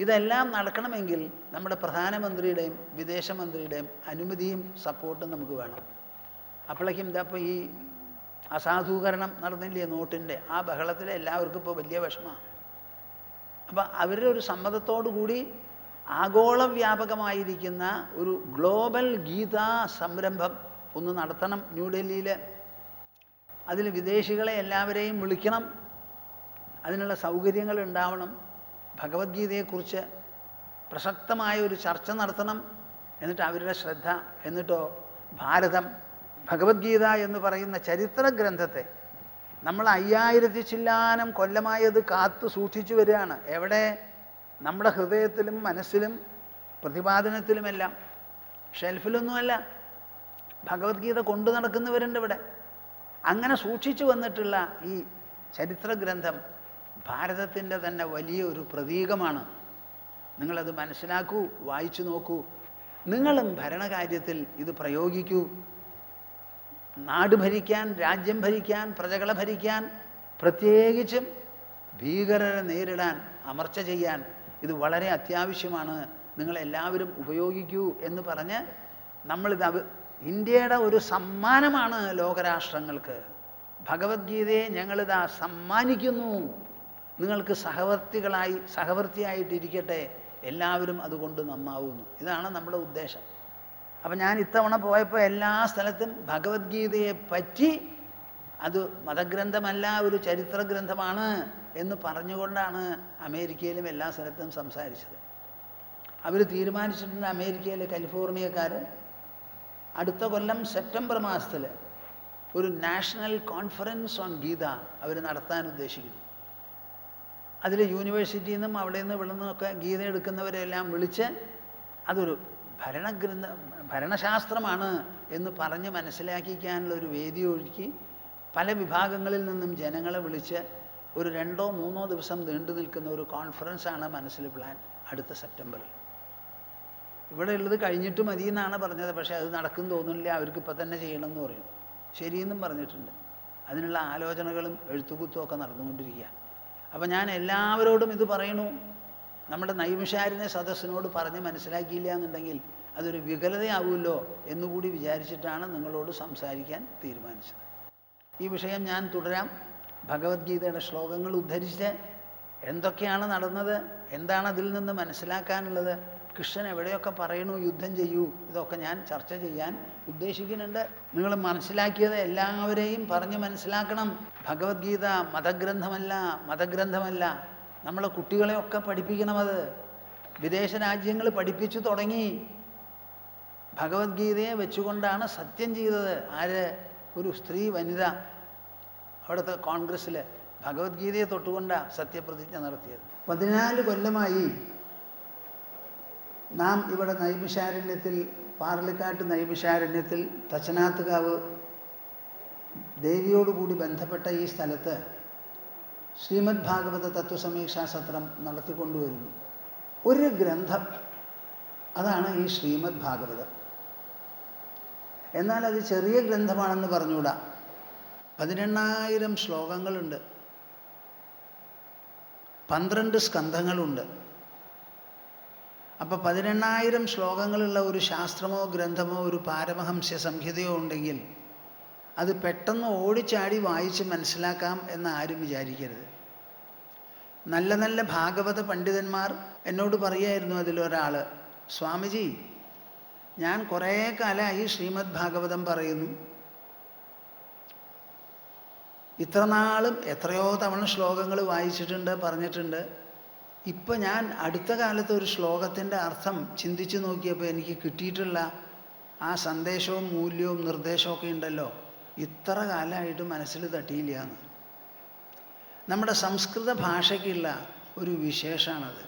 ഇതെല്ലാം നടക്കണമെങ്കിൽ നമ്മുടെ പ്രധാനമന്ത്രിയുടെയും വിദേശമന്ത്രിയുടെയും അനുമതിയും സപ്പോർട്ടും നമുക്ക് വേണം. അപ്പോഴേക്കും ഇതപ്പോൾ ഈ അസാധൂകരണം നടന്നില്ലേ നോട്ടിൻ്റെ, ആ ബഹളത്തിൽ എല്ലാവർക്കും ഇപ്പോൾ വലിയ വിഷമമാണ്. അപ്പം അവരുടെ ഒരു സമ്മതത്തോടു കൂടി ആഗോള വ്യാപകമായിരിക്കുന്ന ഒരു ഗ്ലോബൽ ഗീതാ സംരംഭം ഒന്ന് നടത്തണം ന്യൂഡൽഹിയിൽ. അതിൽ വിദേശികളെ എല്ലാവരെയും വിളിക്കണം, അതിനുള്ള സൗകര്യങ്ങൾ ഉണ്ടാവണം. ഭഗവത്ഗീതയെക്കുറിച്ച് പ്രസക്തമായ ഒരു ചർച്ച നടത്തണം. എന്നിട്ട് അവരുടെ ശ്രദ്ധ, എന്നിട്ടോ ഭാരതം ഭഗവത്ഗീത എന്ന് പറയുന്ന ചരിത്ര ഗ്രന്ഥത്തെ നമ്മൾ 5000 ചില്ലാനം കൊല്ലമായത് കാത്തു സൂക്ഷിച്ചു വരികയാണ്. എവിടെ? നമ്മുടെ ഹൃദയത്തിലും മനസ്സിലും പ്രതിപാദനത്തിലുമെല്ലാം. ഷെൽഫിലൊന്നുമല്ല, ഭഗവത്ഗീത കൊണ്ടു നടക്കുന്നവരുണ്ട് ഇവിടെ. അങ്ങനെ സൂക്ഷിച്ചു വന്നിട്ടുള്ള ഈ ചരിത്ര ഗ്രന്ഥം ഭാരതത്തിൻ്റെ തന്നെ വലിയ ഒരു പ്രതീകമാണ്. നിങ്ങളത് മനസ്സിലാക്കൂ, വായിച്ചു നോക്കൂ. നിങ്ങളും ഭരണകാര്യത്തിൽ ഇത് പ്രയോഗിക്കൂ. നാട് ഭരിക്കാൻ, രാജ്യം ഭരിക്കാൻ, പ്രജകളെ ഭരിക്കാൻ, പ്രത്യേകിച്ചും ഭീകരരെ നേരിടാൻ, അമർച്ച ചെയ്യാൻ ഇത് വളരെ അത്യാവശ്യമാണ്. നിങ്ങളെല്ലാവരും ഉപയോഗിക്കൂ എന്ന് പറഞ്ഞ് നമ്മളിത് ഇന്ത്യയുടെ ഒരു സമ്മാനമാണ് ലോകരാഷ്ട്രങ്ങൾക്ക്. ഭഗവത്ഗീതയെ ഞങ്ങളിതാ സമ്മാനിക്കുന്നു, നിങ്ങൾക്ക് സഹവർത്തിയായിട്ടിരിക്കട്ടെ, എല്ലാവരും അതുകൊണ്ട് നന്നാവുന്നു. ഇതാണ് നമ്മുടെ ഉദ്ദേശം. അപ്പം ഞാൻ ഇത്തവണ പോയപ്പോൾ എല്ലാ സ്ഥലത്തും ഭഗവത്ഗീതയെ പറ്റി അത് മതഗ്രന്ഥമല്ല, ഒരു ചരിത്ര ഗ്രന്ഥമാണ് എന്ന് പറഞ്ഞുകൊണ്ടാണ് അമേരിക്കയിലും എല്ലാ സ്ഥലത്തും സംസാരിച്ചത്. അവർ തീരുമാനിച്ചിട്ടുണ്ട്, അമേരിക്കയിലെ കാലിഫോർണിയക്കാർ അടുത്ത കൊല്ലം സെപ്റ്റംബർ മാസത്തിൽ ഒരു നാഷണൽ കോൺഫറൻസ് ഓൺ ഗീത അവർ നടത്താൻ ഉദ്ദേശിക്കുന്നു. അതിൽ യൂണിവേഴ്സിറ്റിയിൽ നിന്നും അവിടെ നിന്ന് ഇവിടെ നിന്നൊക്കെ ഗീത എടുക്കുന്നവരെല്ലാം വിളിച്ച് അതൊരു ഭരണശാസ്ത്രമാണ് എന്ന് പറഞ്ഞ് മനസ്സിലാക്കിക്കാനുള്ള ഒരു വേദി ഒരുക്കി പല വിഭാഗങ്ങളിൽ നിന്നും ജനങ്ങളെ വിളിച്ച് ഒരു 2-3 ദിവസം നീണ്ടു നിൽക്കുന്ന ഒരു കോൺഫറൻസാണ് മനസ്സിൽ പ്ലാൻ അടുത്ത സെപ്റ്റംബറിൽ. ഇവിടെ ഉള്ളത് കഴിഞ്ഞിട്ട് മതി എന്നാണ് പറഞ്ഞത്. പക്ഷേ അത് നടക്കും തോന്നുന്നില്ല, അവർക്ക് ഇപ്പം തന്നെ ചെയ്യണമെന്ന് പറയും. ശരിയെന്നും പറഞ്ഞിട്ടുണ്ട്. അതിനുള്ള ആലോചനകളും എഴുത്തുകുത്തും ഒക്കെ നടന്നുകൊണ്ടിരിക്കുക. അപ്പം ഞാൻ എല്ലാവരോടും ഇത് പറയണു, നമ്മുടെ നൈമിഷാരണ്യ സദസ്സിനോട് പറഞ്ഞ് മനസ്സിലാക്കിയില്ല എന്നുണ്ടെങ്കിൽ അതൊരു വികലതയാവുമല്ലോ എന്നുകൂടി വിചാരിച്ചിട്ടാണ് നിങ്ങളോട് സംസാരിക്കാൻ തീരുമാനിച്ചത്. ഈ വിഷയം ഞാൻ തുടരാം. ഭഗവത്ഗീതയുടെ ശ്ലോകങ്ങൾ ഉദ്ധരിച്ച് എന്തൊക്കെയാണ് നടന്നത്, എന്താണ് അതിൽ നിന്ന് മനസ്സിലാക്കാനുള്ളത്, കൃഷ്ണൻ എവിടെയൊക്കെ പറയണു യുദ്ധം ചെയ്യൂ, ഇതൊക്കെ ഞാൻ ചർച്ച ചെയ്യാൻ ഉദ്ദേശിക്കുന്നുണ്ട്. നിങ്ങൾ മനസ്സിലാക്കിയത് എല്ലാവരെയും പറഞ്ഞ് മനസ്സിലാക്കണം. ഭഗവത്ഗീത മതഗ്രന്ഥമല്ല. നമ്മളെ കുട്ടികളെയൊക്കെ പഠിപ്പിക്കണം. അത് വിദേശ രാജ്യങ്ങൾ പഠിപ്പിച്ചു തുടങ്ങി. ഭഗവത്ഗീതയെ വെച്ചുകൊണ്ടാണ് സത്യം ചെയ്തത്. ആര്? ഒരു സ്ത്രീ വനിത അവിടുത്തെ കോൺഗ്രസ്സിൽ ഭഗവത്ഗീതയെ തൊട്ടുകൊണ്ടാണ് സത്യപ്രതിജ്ഞ നടത്തിയത്. 14 കൊല്ലമായി നാം ഇവിടെ നൈമിഷാരണ്യത്തിൽ, പാർലിക്കാട്ട് നൈമിഷാരണ്യത്തിൽ തച്ചനാത്തുകാവ് ദേവിയോടുകൂടി ബന്ധപ്പെട്ട ഈ സ്ഥലത്ത് ശ്രീമദ് ഭാഗവത തത്വസമീക്ഷാ സത്രം നടത്തിക്കൊണ്ടുവരുന്നു. ഒരു ഗ്രന്ഥം, അതാണ് ഈ ശ്രീമദ് ഭാഗവതം. എന്നാൽ അത് ചെറിയ ഗ്രന്ഥമാണെന്ന് പറഞ്ഞുകൂടാ. 18,000 ശ്ലോകങ്ങളുണ്ട്, 12 സ്കന്ധങ്ങളുണ്ട്. അപ്പോൾ 18,000 ശ്ലോകങ്ങളുള്ള ഒരു ശാസ്ത്രമോ ഗ്രന്ഥമോ ഒരു പാരമഹംസ്യ സംഹിതയോ ഉണ്ടെങ്കിൽ അത് പെട്ടെന്ന് ഓടിച്ചാടി വായിച്ച് മനസ്സിലാക്കാം എന്ന് ആരും വിചാരിക്കരുത്. നല്ല നല്ല ഭാഗവത പണ്ഡിതന്മാർ എന്നോട് പറയായിരുന്നു. അതിലൊരാൾ, സ്വാമിജി, ഞാൻ കുറേ കാലമായി ശ്രീമദ് ഭാഗവതം പറയുന്നു, ഇത്ര നാളും എത്രയോ തവണ ശ്ലോകങ്ങൾ വായിച്ചിട്ടുണ്ട്, പറഞ്ഞിട്ടുണ്ട്. ഇപ്പം ഞാൻ അടുത്ത കാലത്ത് ഒരു ശ്ലോകത്തിൻ്റെ അർത്ഥം ചിന്തിച്ചു നോക്കിയപ്പോൾ എനിക്ക് കിട്ടിയിട്ടുള്ള ആ സന്ദേശവും മൂല്യവും നിർദ്ദേശമൊക്കെ ഉണ്ടല്ലോ, ഇത്ര കാലമായിട്ട് മനസ്സിൽ തട്ടിയില്ല എന്ന്. നമ്മുടെ സംസ്കൃത ഭാഷയ്ക്കുള്ള ഒരു വിശേഷമാണത്.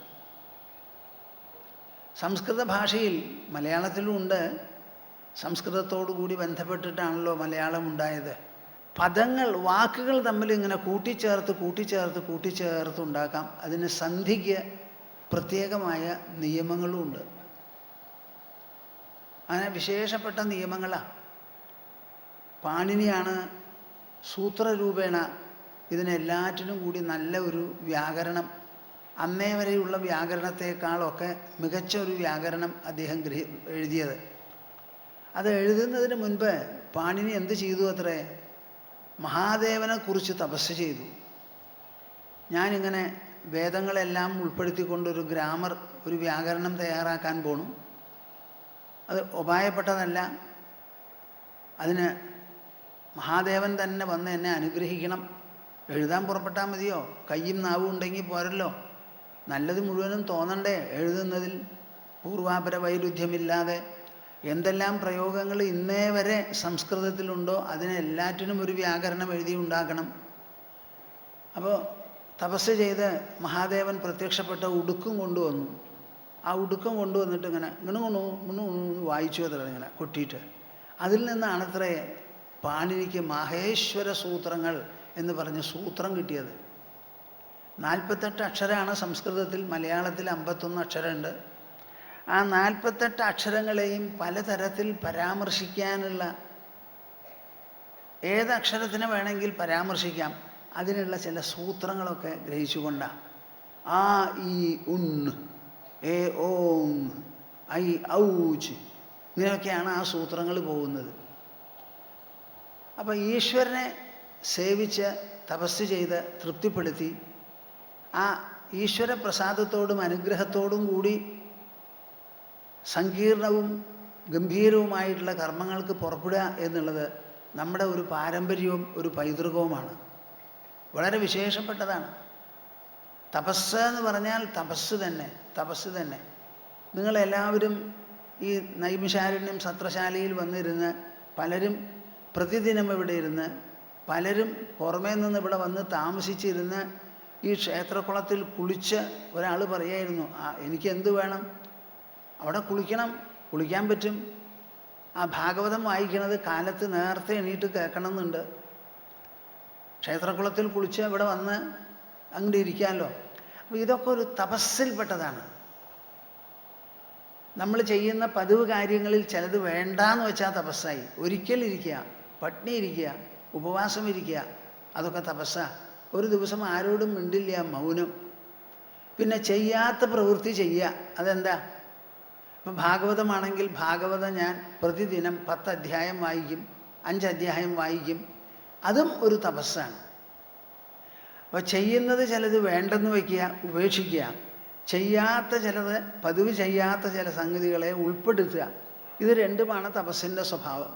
സംസ്കൃത ഭാഷയിൽ, മലയാളത്തിലുമുണ്ട്, സംസ്കൃതത്തോടു കൂടി ബന്ധപ്പെട്ടിട്ടാണല്ലോ മലയാളം ഉണ്ടായത്. പദങ്ങൾ, വാക്കുകൾ തമ്മിൽ ഇങ്ങനെ കൂട്ടിച്ചേർത്ത് ഉണ്ടാക്കാം. അതിന് സന്ധിക്ക് പ്രത്യേകമായ നിയമങ്ങളുമുണ്ട്. അങ്ങനെ വിശേഷപ്പെട്ട നിയമങ്ങളാണ്. പാണിനിയാണ് സൂത്രരൂപേണ ഇതിനെല്ലാറ്റിനും കൂടി നല്ല ഒരു വ്യാകരണം, അന്നേ വരെയുള്ള വ്യാകരണത്തെക്കാളൊക്കെ മികച്ച ഒരു വ്യാകരണം അദ്ദേഹം എഴുതിയത്. അത് എഴുതുന്നതിന് മുൻപ് പാണിനി എന്ത് ചെയ്തു അത്രേ? മഹാദേവനെക്കുറിച്ച് തപസ് ചെയ്തു. ഞാനിങ്ങനെ വേദങ്ങളെല്ലാം ഉൾപ്പെടുത്തിക്കൊണ്ടൊരു ഗ്രാമർ, ഒരു വ്യാകരണം തയ്യാറാക്കാൻ പോണു. അത് ഉപായപ്പെട്ടതല്ല. അതിന് മഹാദേവൻ തന്നെ വന്ന് എന്നെ അനുഗ്രഹിക്കണം. എഴുതാൻ പുറപ്പെട്ടാൽ മതിയോ? കയ്യും നാവും ഉണ്ടെങ്കിൽ പോരല്ലോ. നല്ലത് മുഴുവനും തോന്നണ്ടേ എഴുതുന്നതിൽ? പൂർവാപര വൈരുദ്ധ്യമില്ലാതെ എന്തെല്ലാം പ്രയോഗങ്ങൾ ഇന്നേ വരെ സംസ്കൃതത്തിലുണ്ടോ അതിനെല്ലാറ്റിനും ഒരു വ്യാകരണം എഴുതി ഉണ്ടാക്കണം. അപ്പോൾ തപസ് ചെയ്ത് മഹാദേവൻ പ്രത്യക്ഷപ്പെട്ട ഉടുക്കും കൊണ്ടുവന്നു. ആ ഉടുക്കം കൊണ്ടുവന്നിട്ട് ഇങ്ങനെ വായിച്ചു അത്ര ഇങ്ങനെ കൊട്ടിയിട്ട്. അതിൽ നിന്നാണത്രേ പാണിനിക്ക് മാഹേശ്വര സൂത്രങ്ങൾ എന്ന് പറഞ്ഞ് സൂത്രം കിട്ടിയത്. 48 അക്ഷരമാണ് സംസ്കൃതത്തിൽ. മലയാളത്തിൽ 51 അക്ഷരമുണ്ട്. ആ 48 അക്ഷരങ്ങളെയും പലതരത്തിൽ പരാമർശിക്കാനുള്ള, ഏതക്ഷരത്തിനെ വേണമെങ്കിൽ പരാമർശിക്കാം, അതിനുള്ള ചില സൂത്രങ്ങളൊക്കെ ഗ്രഹിച്ചുകൊണ്ടാണ്. ആ ഈ ഉൺ, ഏ ഓങ്, ഐ ഔച്ച്, ഇങ്ങനെയൊക്കെയാണ് ആ സൂത്രങ്ങൾ പോകുന്നത്. അപ്പോൾ ഈശ്വരനെ സേവിച്ച് തപസ് ചെയ്ത് തൃപ്തിപ്പെടുത്തി ആ ഈശ്വര പ്രസാദത്തോടും അനുഗ്രഹത്തോടും കൂടി സങ്കീർണവും ഗംഭീരവുമായിട്ടുള്ള കർമ്മങ്ങൾക്ക് പുറപ്പെടുക എന്നുള്ളത് നമ്മുടെ ഒരു പാരമ്പര്യവും ഒരു പൈതൃകവുമാണ്. വളരെ വിശേഷപ്പെട്ടതാണ്. തപസ് എന്ന് പറഞ്ഞാൽ തപസ് തന്നെ. നിങ്ങളെല്ലാവരും ഈ നൈമിഷാരണ്യം സത്രശാലയിൽ വന്നിരുന്ന് പലരും പ്രതിദിനം ഇവിടെ ഇരുന്ന് പലരും പുറമേ നിന്ന് ഇവിടെ വന്ന് താമസിച്ചിരുന്ന് ഈ ക്ഷേത്രക്കുളത്തിൽ കുളിച്ച് ഒരാൾ പറയായിരുന്നു, എനിക്ക് എന്ത് വേണം, അവിടെ കുളിക്കണം, കുളിക്കാൻ പറ്റും. ആ ഭാഗവതം വായിക്കണത് കാലത്ത് നേരത്തെ എണീറ്റ് കേൾക്കണം എന്നുണ്ട്. ക്ഷേത്രക്കുളത്തിൽ കുളിച്ച് ഇവിടെ വന്ന് അങ്ങോട്ട് ഇരിക്കാമല്ലോ. അപ്പോൾ ഇതൊക്കെ ഒരു തപസ്സിൽപ്പെട്ടതാണ്. നമ്മൾ ചെയ്യുന്ന പതിവ് കാര്യങ്ങളിൽ ചിലത് വേണ്ടാന്ന് വെച്ചാൽ തപസ്സായി. ഒരിക്കലിരിക്കുക, പട്ടിണി ഇരിക്കുക, ഉപവാസം ഇരിക്കുക, അതൊക്കെ തപസ്സാ. ഒരു ദിവസം ആരോടും മിണ്ടില്ല, മൗനം. പിന്നെ ചെയ്യാത്ത പ്രവൃത്തി ചെയ്യുക, അതെന്താ? ഇപ്പം ഭാഗവതമാണെങ്കിൽ ഭാഗവതം ഞാൻ പ്രതിദിനം 10 അധ്യായം വായിക്കും, 5 അധ്യായം വായിക്കും. അതും ഒരു തപസ്സാണ്. അപ്പോൾ ചെയ്യുന്നത് ചിലത് വേണ്ടെന്ന് വയ്ക്കുക, ഉപേക്ഷിക്കുക. ചെയ്യാത്ത ചിലത്, പതിവ് ചെയ്യാത്ത ചില സംഗതികളെ ഉൾപ്പെടുത്തുക. ഇത് രണ്ടുമാണ് തപസ്സിൻ്റെ സ്വഭാവം.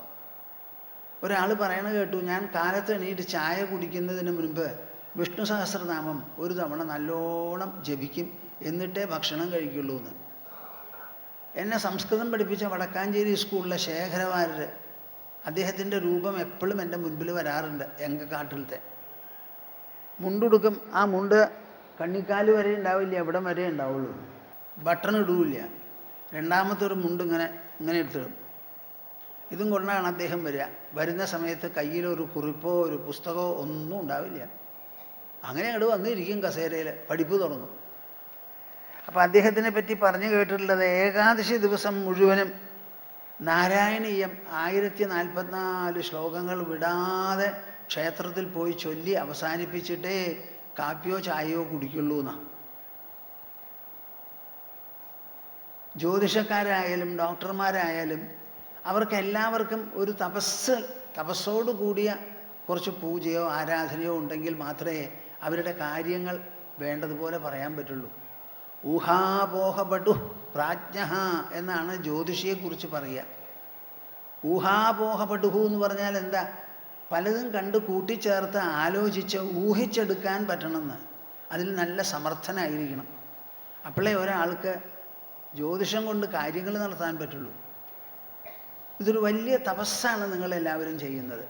ഒരാൾ പറയണ കേട്ടു, ഞാൻ കാലത്ത് എണീറ്റ് ചായ കുടിക്കുന്നതിന് മുൻപ് വിഷ്ണു സഹസ്രനാമം ഒരു തവണ നല്ലോണം ജപിക്കും, എന്നിട്ടേ ഭക്ഷണം കഴിക്കുള്ളൂ എന്ന്. എന്നെ സംസ്കൃതം പഠിപ്പിച്ച വടക്കാഞ്ചേരി സ്കൂളിലെ ശേഖരവാര്യർ, അദ്ദേഹത്തിൻ്റെ രൂപം എപ്പോഴും എൻ്റെ മുൻപിൽ വരാറുണ്ട്. എങ്കക്കാട്ടിലത്തെ മുണ്ടുടുക്കും. ആ മുണ്ട് കണ്ണിക്കാല് വരെ ഉണ്ടാവില്ല, ഇവിടം വരെ ഉണ്ടാവുള്ളൂ. ബട്ടൺ ഇടൂല്ല. രണ്ടാമത്തെ ഒരു മുണ്ട് ഇങ്ങനെ എടുത്തിടും. ഇതും കൊണ്ടാണ് അദ്ദേഹം വരിക. വരുന്ന സമയത്ത് കയ്യിലൊരു കുറിപ്പോ ഒരു പുസ്തകമോ ഒന്നും ഉണ്ടാവില്ല. അങ്ങനെ അങ്ങോട്ട് വന്നിരിക്കും കസേരയിൽ, പഠിപ്പ് തുടങ്ങും. അപ്പോൾ അദ്ദേഹത്തിനെ പറ്റി പറഞ്ഞു കേട്ടിട്ടുള്ളത്, ഏകാദശി ദിവസം മുഴുവനും നാരായണീയം 1044 ശ്ലോകങ്ങൾ വിടാതെ ക്ഷേത്രത്തിൽ പോയി ചൊല്ലി അവസാനിപ്പിച്ചിട്ടേ കാപ്പിയോ ചായയോ കുടിക്കുള്ളൂ എന്നാണ്. ജ്യോതിഷക്കാരായാലും ഡോക്ടർമാരായാലും അവർക്കെല്ലാവർക്കും ഒരു തപസ്സോട് കൂടിയ കുറച്ച് പൂജയോ ആരാധനയോ ഉണ്ടെങ്കിൽ മാത്രമേ അവരുടെ കാര്യങ്ങൾ വേണ്ടതുപോലെ പറയാൻ പറ്റുള്ളൂ. ഊഹാപോഹപടു പ്രാജ്ഞ എന്നാണ് ജ്യോതിഷിയെക്കുറിച്ച് പറയുക. ഊഹാപോഹപടുഹു എന്ന് പറഞ്ഞാൽ എന്താ? പലതും കണ്ട് കൂട്ടിച്ചേർത്ത് ആലോചിച്ച് ഊഹിച്ചെടുക്കാൻ പറ്റണമെന്ന്. അതിൽ നല്ല സമർത്ഥനായിരിക്കണം. അപ്പോഴേ ഒരാൾക്ക് ജ്യോതിഷം കൊണ്ട് കാര്യങ്ങൾ നടത്താൻ പറ്റുള്ളൂ. ഇതൊരു വലിയ തപസ്സാണ് നിങ്ങളെല്ലാവരും ചെയ്യുന്നത്.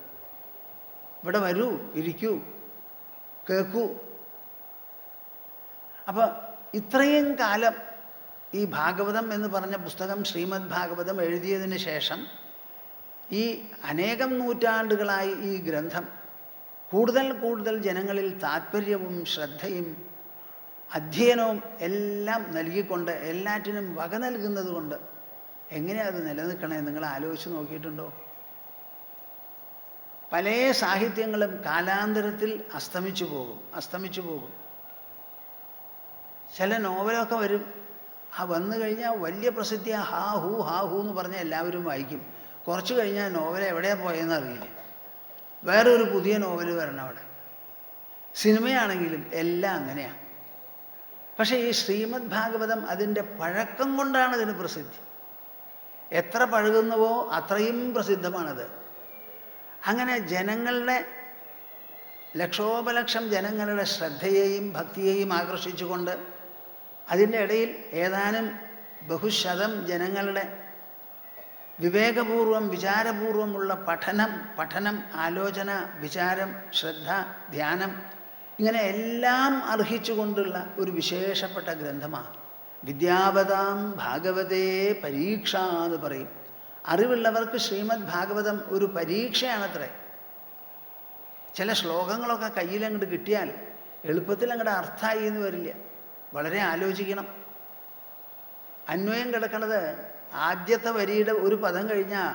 ഇവിടെ വരൂ, ഇരിക്കൂ, കേൾക്കൂ. അപ്പോൾ ഇത്രയും കാലം ഈ ഭാഗവതം എന്ന് പറഞ്ഞ പുസ്തകം, ശ്രീമദ് ഭാഗവതം എഴുതിയതിന് ശേഷം ഈ അനേകം നൂറ്റാണ്ടുകളായി ഈ ഗ്രന്ഥം കൂടുതൽ കൂടുതൽ ജനങ്ങളിൽ താല്പര്യവും ശ്രദ്ധയും അധ്യയനവും എല്ലാം നൽകിക്കൊണ്ട്, എല്ലാറ്റിനും വക നൽകുന്നത് കൊണ്ട് എങ്ങനെയാണ് അത് നിലനിൽക്കണേ? നിങ്ങൾ ആലോചിച്ച് നോക്കിയിട്ടുണ്ടോ? പല സാഹിത്യങ്ങളും കാലാന്തരത്തിൽ അസ്തമിച്ചു പോകും. ചില നോവലൊക്കെ വരും, ആ വന്നു കഴിഞ്ഞാൽ വലിയ പ്രസിദ്ധി, ഹാ ഹൂ എന്ന് പറഞ്ഞാൽ എല്ലാവരും വായിക്കും. കുറച്ച് കഴിഞ്ഞാൽ നോവൽ എവിടെയാണ് പോയെന്ന് അറിയില്ല. വേറൊരു പുതിയ നോവൽ വരണം അവിടെ. സിനിമയാണെങ്കിലും എല്ലാം അങ്ങനെയാണ്. പക്ഷേ ഈ ശ്രീമദ് ഭാഗവതം അതിൻ്റെ പഴക്കം കൊണ്ടാണ് ഇതിന് പ്രസിദ്ധി. എത്ര പഴകുന്നുവോ അത്രയും പ്രസിദ്ധമാണത്. അങ്ങനെ ജനങ്ങളുടെ, ലക്ഷോപലക്ഷം ജനങ്ങളുടെ ശ്രദ്ധയെയും ഭക്തിയെയും ആകർഷിച്ചുകൊണ്ട് അതിൻ്റെ ഇടയിൽ ഏതാനും ബഹുശതം ജനങ്ങളുടെ വിവേകപൂർവം വിചാരപൂർവമുള്ള പഠനം, ആലോചന, വിചാരം, ശ്രദ്ധ, ധ്യാനം, ഇങ്ങനെ എല്ലാം അർഹിച്ചുകൊണ്ടുള്ള ഒരു വിശേഷപ്പെട്ട ഗ്രന്ഥമാണ്. വിദ്യാവതാം ഭാഗവതേ പരീക്ഷ എന്ന് പറയും. അറിവുള്ളവർക്ക് ശ്രീമദ് ഭാഗവതം ഒരു പരീക്ഷയാണത്രേ. ചില ശ്ലോകങ്ങളൊക്കെ കയ്യിലങ്ങോട്ട് കിട്ടിയാൽ എളുപ്പത്തിൽ അങ്ങോട്ട് അർത്ഥമായി എന്ന് വരില്ല. വളരെ ആലോചിക്കണം. അന്വയം കിടക്കണത് ആദ്യത്തെ വരിയുടെ ഒരു പദം കഴിഞ്ഞാൽ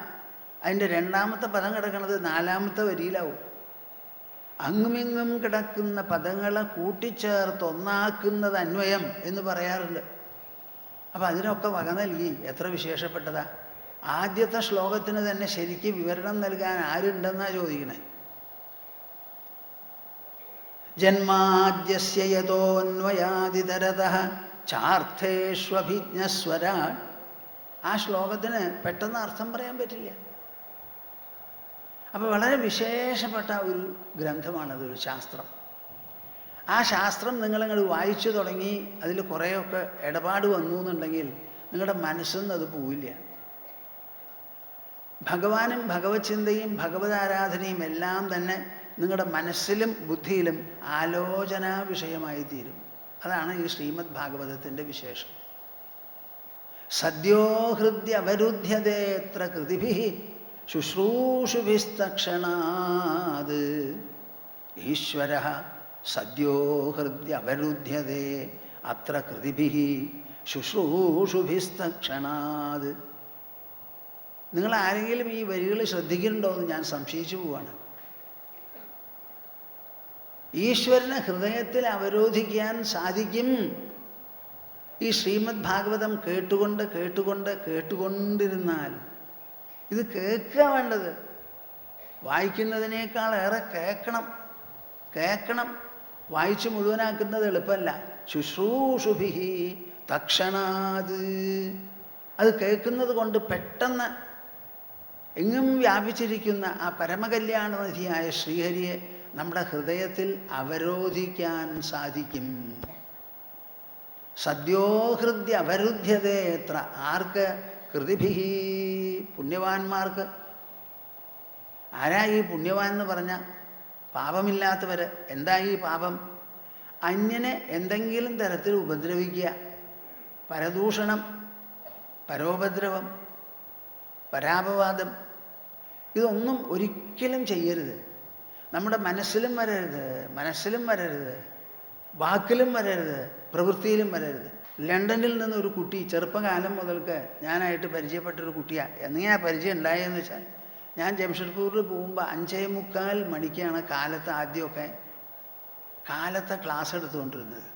അതിൻ്റെ രണ്ടാമത്തെ പദം കിടക്കുന്നത് 4ാമത്തെ വരിയിലാവും. അങ്ങുമിങ്ങും കിടക്കുന്ന പദങ്ങളെ കൂട്ടിച്ചേർത്ത് ഒന്നാക്കുന്നത് അന്വയം എന്ന് പറയാറുണ്ട്. അപ്പം അതിനൊക്കെ വക നൽകി. എത്ര വിശേഷപ്പെട്ടതാ! ആദ്യത്തെ ശ്ലോകത്തിന് തന്നെ ശരിക്ക് വിവരണം നൽകാൻ ആരുണ്ടെന്നാ ചോദിക്കണേ. ജന്മാദ്യസ്യ യതോന്വയാദിതരതഃ ചാർത്ഥേഷ്വഭിജ്ഞസ്വരാട്. ആ ശ്ലോകത്തിന് പെട്ടെന്ന് അർത്ഥം പറയാൻ പറ്റില്ല. അപ്പോൾ വളരെ വിശേഷപ്പെട്ട ഒരു ഗ്രന്ഥമാണത്, ഒരു ശാസ്ത്രം. ആ ശാസ്ത്രം നിങ്ങളങ്ങോട്ട് വായിച്ചു തുടങ്ങി അതിൽ കുറേയൊക്കെ ഇടപാട് വന്നു എന്നുണ്ടെങ്കിൽ നിങ്ങളുടെ മനസ്സിൽ നിന്ന് അത് പോവില്ല. ഭഗവാനും ഭഗവത് ചിന്തയും ഭഗവതാരാധനയും എല്ലാം തന്നെ നിങ്ങളുടെ മനസ്സിലും ബുദ്ധിയിലും ആലോചനാ വിഷയമായി തീരും. അതാണ് ഈ ശ്രീമദ് ഭാഗവതത്തിൻ്റെ വിശേഷം. സദ്യോ ഹൃദ്യവരുദ്ധ്യതേത്ര കൃതിഭിഃ ശുശ്രൂഷുഭിസ്തക്ഷണാത്. ഈശ്വരഃ സദ്യോ ഹൃദ്യവരുദ്ധ്യതേ അത്ര കൃതിഭിഃ ശുശ്രൂഷുഭിസ്തക്ഷണാത്. നിങ്ങൾ ആരെങ്കിലും ഈ വരികൾ ശ്രദ്ധിക്കുന്നുണ്ടോ എന്ന് ഞാൻ സംശയിച്ചു പോവാണ്. ഈശ്വരനെ ഹൃദയത്തിൽ അവരോധിക്കാൻ സാധിക്കും ഈ ശ്രീമദ് ഭാഗവതം കേട്ടുകൊണ്ടിരുന്നാൽ. ഇത് കേൾക്കുക വേണ്ടത്, വായിക്കുന്നതിനേക്കാൾ ഏറെ കേൾക്കണം. വായിച്ച് മുഴുവനാക്കുന്നത് എളുപ്പമല്ല. ശുശ്രൂഷുഭിഃ തക്ഷണാത്. അത് കേൾക്കുന്നത് കൊണ്ട് പെട്ടെന്ന് എങ്ങും വ്യാപിച്ചിരിക്കുന്ന ആ പരമകല്യാണനിധിയായ ശ്രീഹരിയെ നമ്മുടെ ഹൃദയത്തിൽ അവരോധിക്കാൻ സാധിക്കും. സദ്യോ ഹൃദ്യ അവരുദ്ധ്യതേത്ര. ആർക്ക്? കൃതിഭിഃ, പുണ്യവാന്മാർക്ക്. ആരാ ഈ പുണ്യവാൻ എന്ന് പറഞ്ഞ? പാപമില്ലാത്തവർ. എന്താ ഈ പാപം? അന്യനെ എന്തെങ്കിലും തരത്തിൽ ഉപദ്രവിക്കുക, പരദൂഷണം, പരോപദ്രവം, പരാപവാദം, ഇതൊന്നും ഒരിക്കലും ചെയ്യരുത്. നമ്മുടെ മനസ്സിലും വരരുത്, വാക്കിലും വരരുത്, പ്രവൃത്തിയിലും വരരുത്. ലണ്ടനിൽ നിന്ന് ഒരു കുട്ടി, ചെറുപ്പകാലം മുതൽക്ക് ഞാനായിട്ട് പരിചയപ്പെട്ടൊരു കുട്ടിയാണ്. എങ്ങനെയാണ് പരിചയം ഉണ്ടായതെന്ന് വെച്ചാൽ, ഞാൻ ജംഷഡ്പൂരിൽ പോകുമ്പോൾ 5:45 മണിക്കാണ് ആദ്യമൊക്കെ കാലത്തെ ക്ലാസ് എടുത്തുകൊണ്ടിരുന്നത്.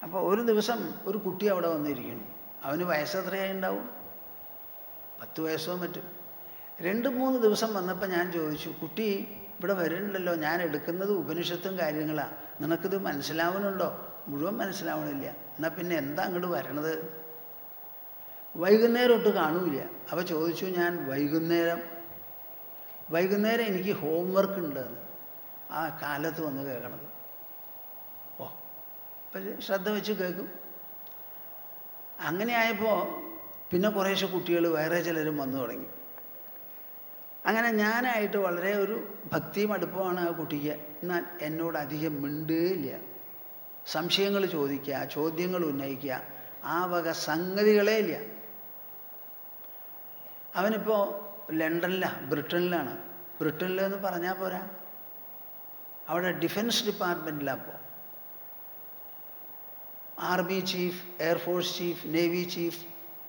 അപ്പോൾ ഒരു ദിവസം ഒരു കുട്ടി അവിടെ വന്നിരിക്കുന്നു. അവന് വയസ്സെത്രയായി ഉണ്ടാവും? 10 വയസ്സോ മറ്റും. 2-3 ദിവസം വന്നപ്പോൾ ഞാൻ ചോദിച്ചു, കുട്ടി ഇവിടെ വരുന്നുണ്ടല്ലോ, ഞാൻ എടുക്കുന്നത് ഉപനിഷത്തും കാര്യങ്ങളാണ്, നിനക്കിത് മനസ്സിലാവുന്നുണ്ടോ? മുഴുവൻ മനസ്സിലാവണില്ല. എന്നാൽ പിന്നെ എന്താ അങ്ങോട്ട് വരണത്? വൈകുന്നേരം ഒട്ട് കാണൂല. അപ്പോൾ ചോദിച്ചു ഞാൻ, വൈകുന്നേരം എനിക്ക് ഹോംവർക്ക് ഉണ്ടെന്ന്. ആ കാലത്ത് വന്ന് കേൾക്കണത്. അപ്പം ശ്രദ്ധ വെച്ച് കേൾക്കും. അങ്ങനെ ആയപ്പോൾ പിന്നെ കുറേശ്ശെ കുട്ടികൾ വേറെ ചിലരും വന്നു തുടങ്ങി. അങ്ങനെ ഞാനായിട്ട് വളരെ ഒരു ഭക്തിയും അടുപ്പമാണ് ആ കുട്ടിക്ക്. എന്നാൽ എന്നോട് അധികം മിണ്ടുകയില്ല. സംശയങ്ങൾ ചോദിക്കുക, ചോദ്യങ്ങൾ ഉന്നയിക്കുക, ആ വക സംഗതികളേ ഇല്ല. അവനിപ്പോൾ ബ്രിട്ടനിലാണ്. ബ്രിട്ടനിലെന്ന് പറഞ്ഞാൽ പോരാ, അവിടെ ഡിഫൻസ് ഡിപ്പാർട്ട്മെൻറ്റിലാണ്. അപ്പോൾ army chief, air force chief, navy chief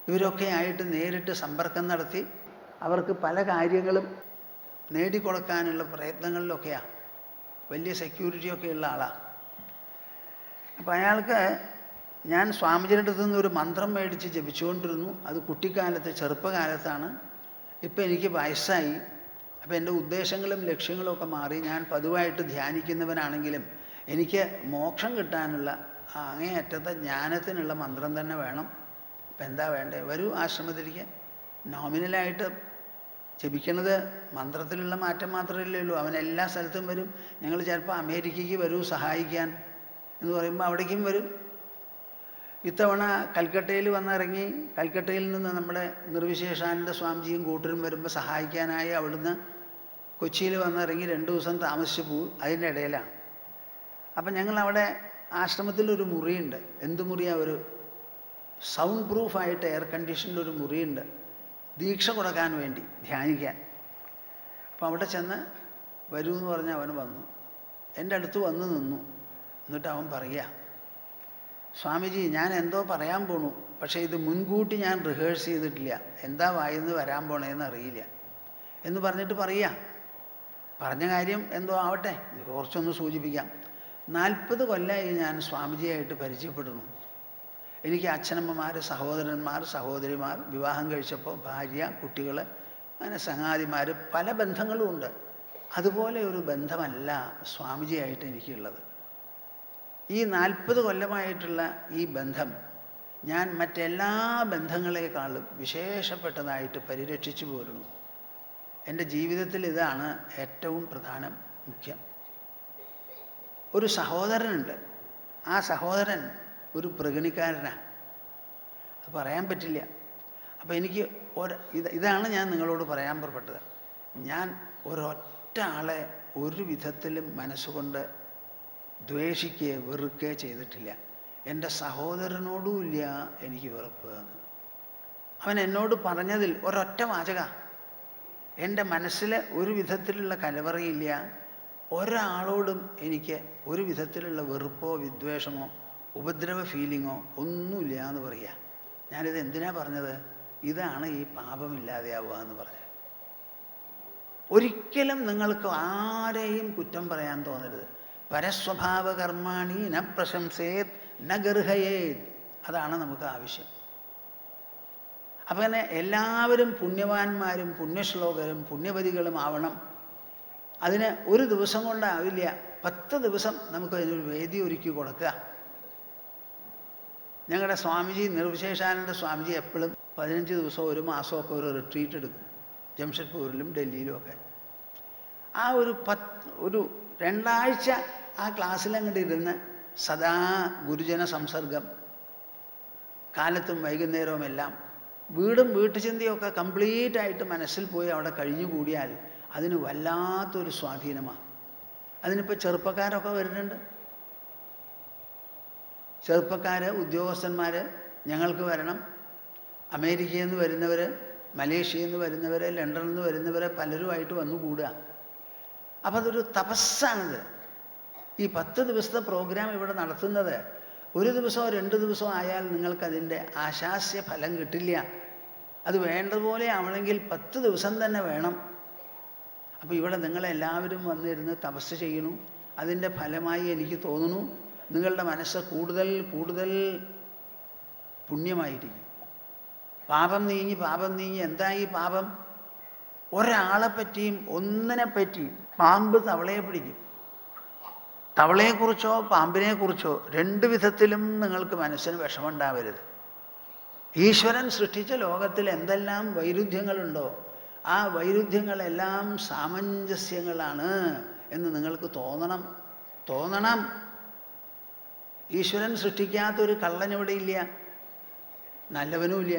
ഇവരൊക്കെ ആയിട്ട് നേരിട്ട് സമ്പർക്കം നടത്തി അവർക്ക് പല കാര്യങ്ങളും നേടിക്കൊടുക്കാനുള്ള പ്രയത്നങ്ങളിലൊക്കെയാണ്. വലിയ സെക്യൂരിറ്റിയൊക്കെ ഉള്ള ആളാണ്. അപ്പോൾ അയാൾക്ക് ഞാൻ സ്വാമിജിയുടെ അടുത്ത് നിന്ന് ഒരു മന്ത്രം മേടിച്ച് ജപിച്ചുകൊണ്ടിരുന്നു. അത് കുട്ടിക്കാലത്ത്, ചെറുപ്പകാലത്താണ്. ഇപ്പം എനിക്ക് വയസ്സായി. അപ്പോൾ എൻ്റെ ഉദ്ദേശങ്ങളും ലക്ഷ്യങ്ങളും ഒക്കെ മാറി. ഞാൻ പതിവായിട്ട് ധ്യാനിക്കുന്നവനാണെങ്കിലും എനിക്ക് മോക്ഷം കിട്ടാനുള്ള അങ്ങേയറ്റത്തെ ജ്ഞാനത്തിനുള്ള മന്ത്രം തന്നെ വേണം. ഇപ്പം എന്താ വേണ്ടേ? വരൂ ആശ്രമത്തിലേക്ക്. നോമിനലായിട്ട് ജപിക്കണത് മന്ത്രത്തിലുള്ള മാറ്റം മാത്രമല്ലേ ഉള്ളൂ. അവൻ എല്ലാ സ്ഥലത്തും വരും. ഞങ്ങൾ ചിലപ്പോൾ അമേരിക്കയ്ക്ക് വരൂ സഹായിക്കാൻ എന്ന് പറയുമ്പോൾ അവിടേക്കും വരും. ഇത്തവണ കൽക്കട്ടയിൽ വന്നിറങ്ങി. കൽക്കട്ടയിൽ നിന്ന് നമ്മുടെ നിർവിശേഷാനന്ദ സ്വാമിജിയും കൂട്ടരും വരുമ്പോൾ സഹായിക്കാനായി അവിടുന്ന് കൊച്ചിയിൽ വന്നിറങ്ങി 2 ദിവസം താമസിച്ച് പോകും. അതിൻ്റെ ഇടയിലാണ്. അപ്പം ഞങ്ങളവിടെ ആശ്രമത്തിലൊരു മുറിയുണ്ട്. എന്ത് മുറിയാണ്? ഒരു സൗണ്ട് പ്രൂഫായിട്ട് എയർ കണ്ടീഷൻ്റെ ഒരു മുറിയുണ്ട്, ദീക്ഷ കൊടുക്കാൻ വേണ്ടി, ധ്യാനിക്കാൻ. അപ്പം അവിടെ ചെന്ന് വരൂ എന്ന് പറഞ്ഞ് അവൻ വന്നു. എൻ്റെ അടുത്ത് വന്ന് നിന്നു. എന്നിട്ട് അവൻ പറയുക, സ്വാമിജി ഞാൻ എന്തോ പറയാൻ പോണു, പക്ഷേ ഇത് മുൻകൂട്ടി ഞാൻ റിഹേഴ്സ് ചെയ്തിട്ടില്ല, എന്താ വായിന്ന് വരാൻ പോണേന്ന് അറിയില്ല എന്ന് പറഞ്ഞിട്ട് പറയുക. പറഞ്ഞ കാര്യം എന്തോ ആവട്ടെ, കുറച്ചൊന്ന് സൂചിപ്പിക്കാം. 40 കൊല്ലമായി ഞാൻ സ്വാമിജിയായിട്ട് പരിചയപ്പെടുന്നു. എനിക്ക് അച്ഛനമ്മമാർ, സഹോദരന്മാർ, സഹോദരിമാർ, വിവാഹം കഴിച്ചപ്പോൾ ഭാര്യ, കുട്ടികൾ, അങ്ങനെ സംഗാതിമാർ, പല ബന്ധങ്ങളും ഉണ്ട്. അതുപോലെ ഒരു ബന്ധമല്ല സ്വാമിജിയായിട്ട് എനിക്കുള്ളത്. ഈ 40 കൊല്ലമായിട്ടുള്ള ഈ ബന്ധം ഞാൻ മറ്റെല്ലാ ബന്ധങ്ങളെക്കാളും വിശേഷപ്പെട്ടതായിട്ട് പരിരക്ഷിച്ചു പോരുന്നു. എൻ്റെ ജീവിതത്തിൽ ഇതാണ് ഏറ്റവും പ്രധാനം, മുഖ്യം. ഒരു സഹോദരനുണ്ട്. ആ സഹോദരൻ ഒരു പ്രഗണിക്കാരനാണ്. അത് പറയാൻ പറ്റില്ല. അപ്പം എനിക്ക് ഇതാണ് ഞാൻ നിങ്ങളോട് പറയാൻ പുറപ്പെട്ടത്. ഞാൻ ഒരൊറ്റ ആളെ ഒരു വിധത്തിലും മനസ്സുകൊണ്ട് ദ്വേഷിക്കുകയോ വെറുക്കുകയോ ചെയ്തിട്ടില്ല. എൻ്റെ സഹോദരനോടുമില്ല എനിക്ക് വെറുപ്പ് എന്ന്. അവൻ എന്നോട് പറഞ്ഞതിൽ ഒരൊറ്റ വാചക, എൻ്റെ മനസ്സിൽ ഒരു വിധത്തിലുള്ള കലവറയില്ല, ഒരാളോടും എനിക്ക് ഒരു വിധത്തിലുള്ള വെറുപ്പോ വിദ്വേഷമോ ഉപദ്രവ ഫീലിങ്ങോ ഒന്നുമില്ല എന്ന് പറയുക. ഞാനിത് എന്തിനാ പറഞ്ഞത്? ഇതാണ് ഈ പാപമില്ലാതെയാവുക എന്ന് പറഞ്ഞത്. ഒരിക്കലും നിങ്ങൾക്ക് ആരെയും കുറ്റം പറയാൻ തോന്നരുത്. പരസ്വഭാവ കർമാണി ന പ്രശംസേത് ന ഗർഹയേത്. അതാണ് നമുക്ക് ആവശ്യം. അപ്പം തന്നെ എല്ലാവരും പുണ്യവാന്മാരും പുണ്യശ്ലോകരും പുണ്യവതികളും ആവണം. അതിന് ഒരു ദിവസം കൊണ്ടാവില്ല, 10 ദിവസം നമുക്ക് അതിനൊരു വേദി ഒരുക്കി കൊടുക്കുക. ഞങ്ങളുടെ സ്വാമിജി, നിർവിശേഷാനന്ദ സ്വാമിജി എപ്പോഴും 15 ദിവസമോ 1 മാസമൊക്കെ ഒരു റിട്രീറ്റ് എടുക്കും, ജംഷഡ്പൂരിലും ഡൽഹിയിലും ഒക്കെ. ആ ഒരു 2 ആഴ്ച ആ ക്ലാസ്സിലങ്ങോട്ട് ഇരുന്ന് സദാ ഗുരുജന സംസർഗം, കാലത്തും വൈകുന്നേരവും എല്ലാം, വീടും വീട്ടുചിന്തയൊക്കെ കംപ്ലീറ്റ് ആയിട്ട് മനസ്സിൽ പോയി അവിടെ കഴിഞ്ഞുകൂടിയാൽ അതിന് വല്ലാത്തൊരു സ്വാധീനമാണ്. അതിനിപ്പോൾ ചെറുപ്പക്കാരൊക്കെ വരുന്നുണ്ട്. ചെറുപ്പക്കാർ, ഉദ്യോഗസ്ഥന്മാർ ഞങ്ങൾക്ക് വരണം. അമേരിക്കയിൽ നിന്ന് വരുന്നവർ, മലേഷ്യയിൽ നിന്ന് വരുന്നവർ, ലണ്ടനിൽ നിന്ന് വരുന്നവർ പലരുമായിട്ട് വന്നു കൂടുക. അപ്പം അതൊരു തപസ്സാണിത്. ഈ 10 ദിവസത്തെ പ്രോഗ്രാം ഇവിടെ നടത്തുന്നത് 1 ദിവസമോ 2 ദിവസമോ ആയാൽ നിങ്ങൾക്കതിൻ്റെ ആശാസ്യ ഫലം കിട്ടില്ല. അത് വേണ്ടതുപോലെ ആവണമെങ്കിൽ 10 ദിവസം തന്നെ വേണം. അപ്പോൾ ഇവിടെ നിങ്ങളെല്ലാവരും വന്നിരുന്ന് തപസ് ചെയ്യണു. അതിൻ്റെ ഫലമായി എനിക്ക് തോന്നുന്നു നിങ്ങളുടെ മനസ്സ് കൂടുതൽ കൂടുതൽ പുണ്യമായിരിക്കും. പാപം നീങ്ങി. എന്താ ഈ പാപം? ഒരാളെ പറ്റിയും ഒന്നിനെ പറ്റിയും, പാമ്പ് തവളയെ പിടിക്കും, തവളയെക്കുറിച്ചോ പാമ്പിനെക്കുറിച്ചോ 2 വിധത്തിലും നിങ്ങൾക്ക് മനസ്സിന് വിഷമമുണ്ടാവരുത്. ഈശ്വരൻ സൃഷ്ടിച്ച ലോകത്തിൽ എന്തെല്ലാം വൈരുദ്ധ്യങ്ങളുണ്ടോ ആ വൈരുദ്ധ്യങ്ങളെല്ലാം സാമഞ്ജസ്യങ്ങളാണ് എന്ന് നിങ്ങൾക്ക് തോന്നണം. ഈശ്വരൻ സൃഷ്ടിക്കാത്തൊരു കള്ളനിവിടെ ഇല്ല, നല്ലവനുമില്ല.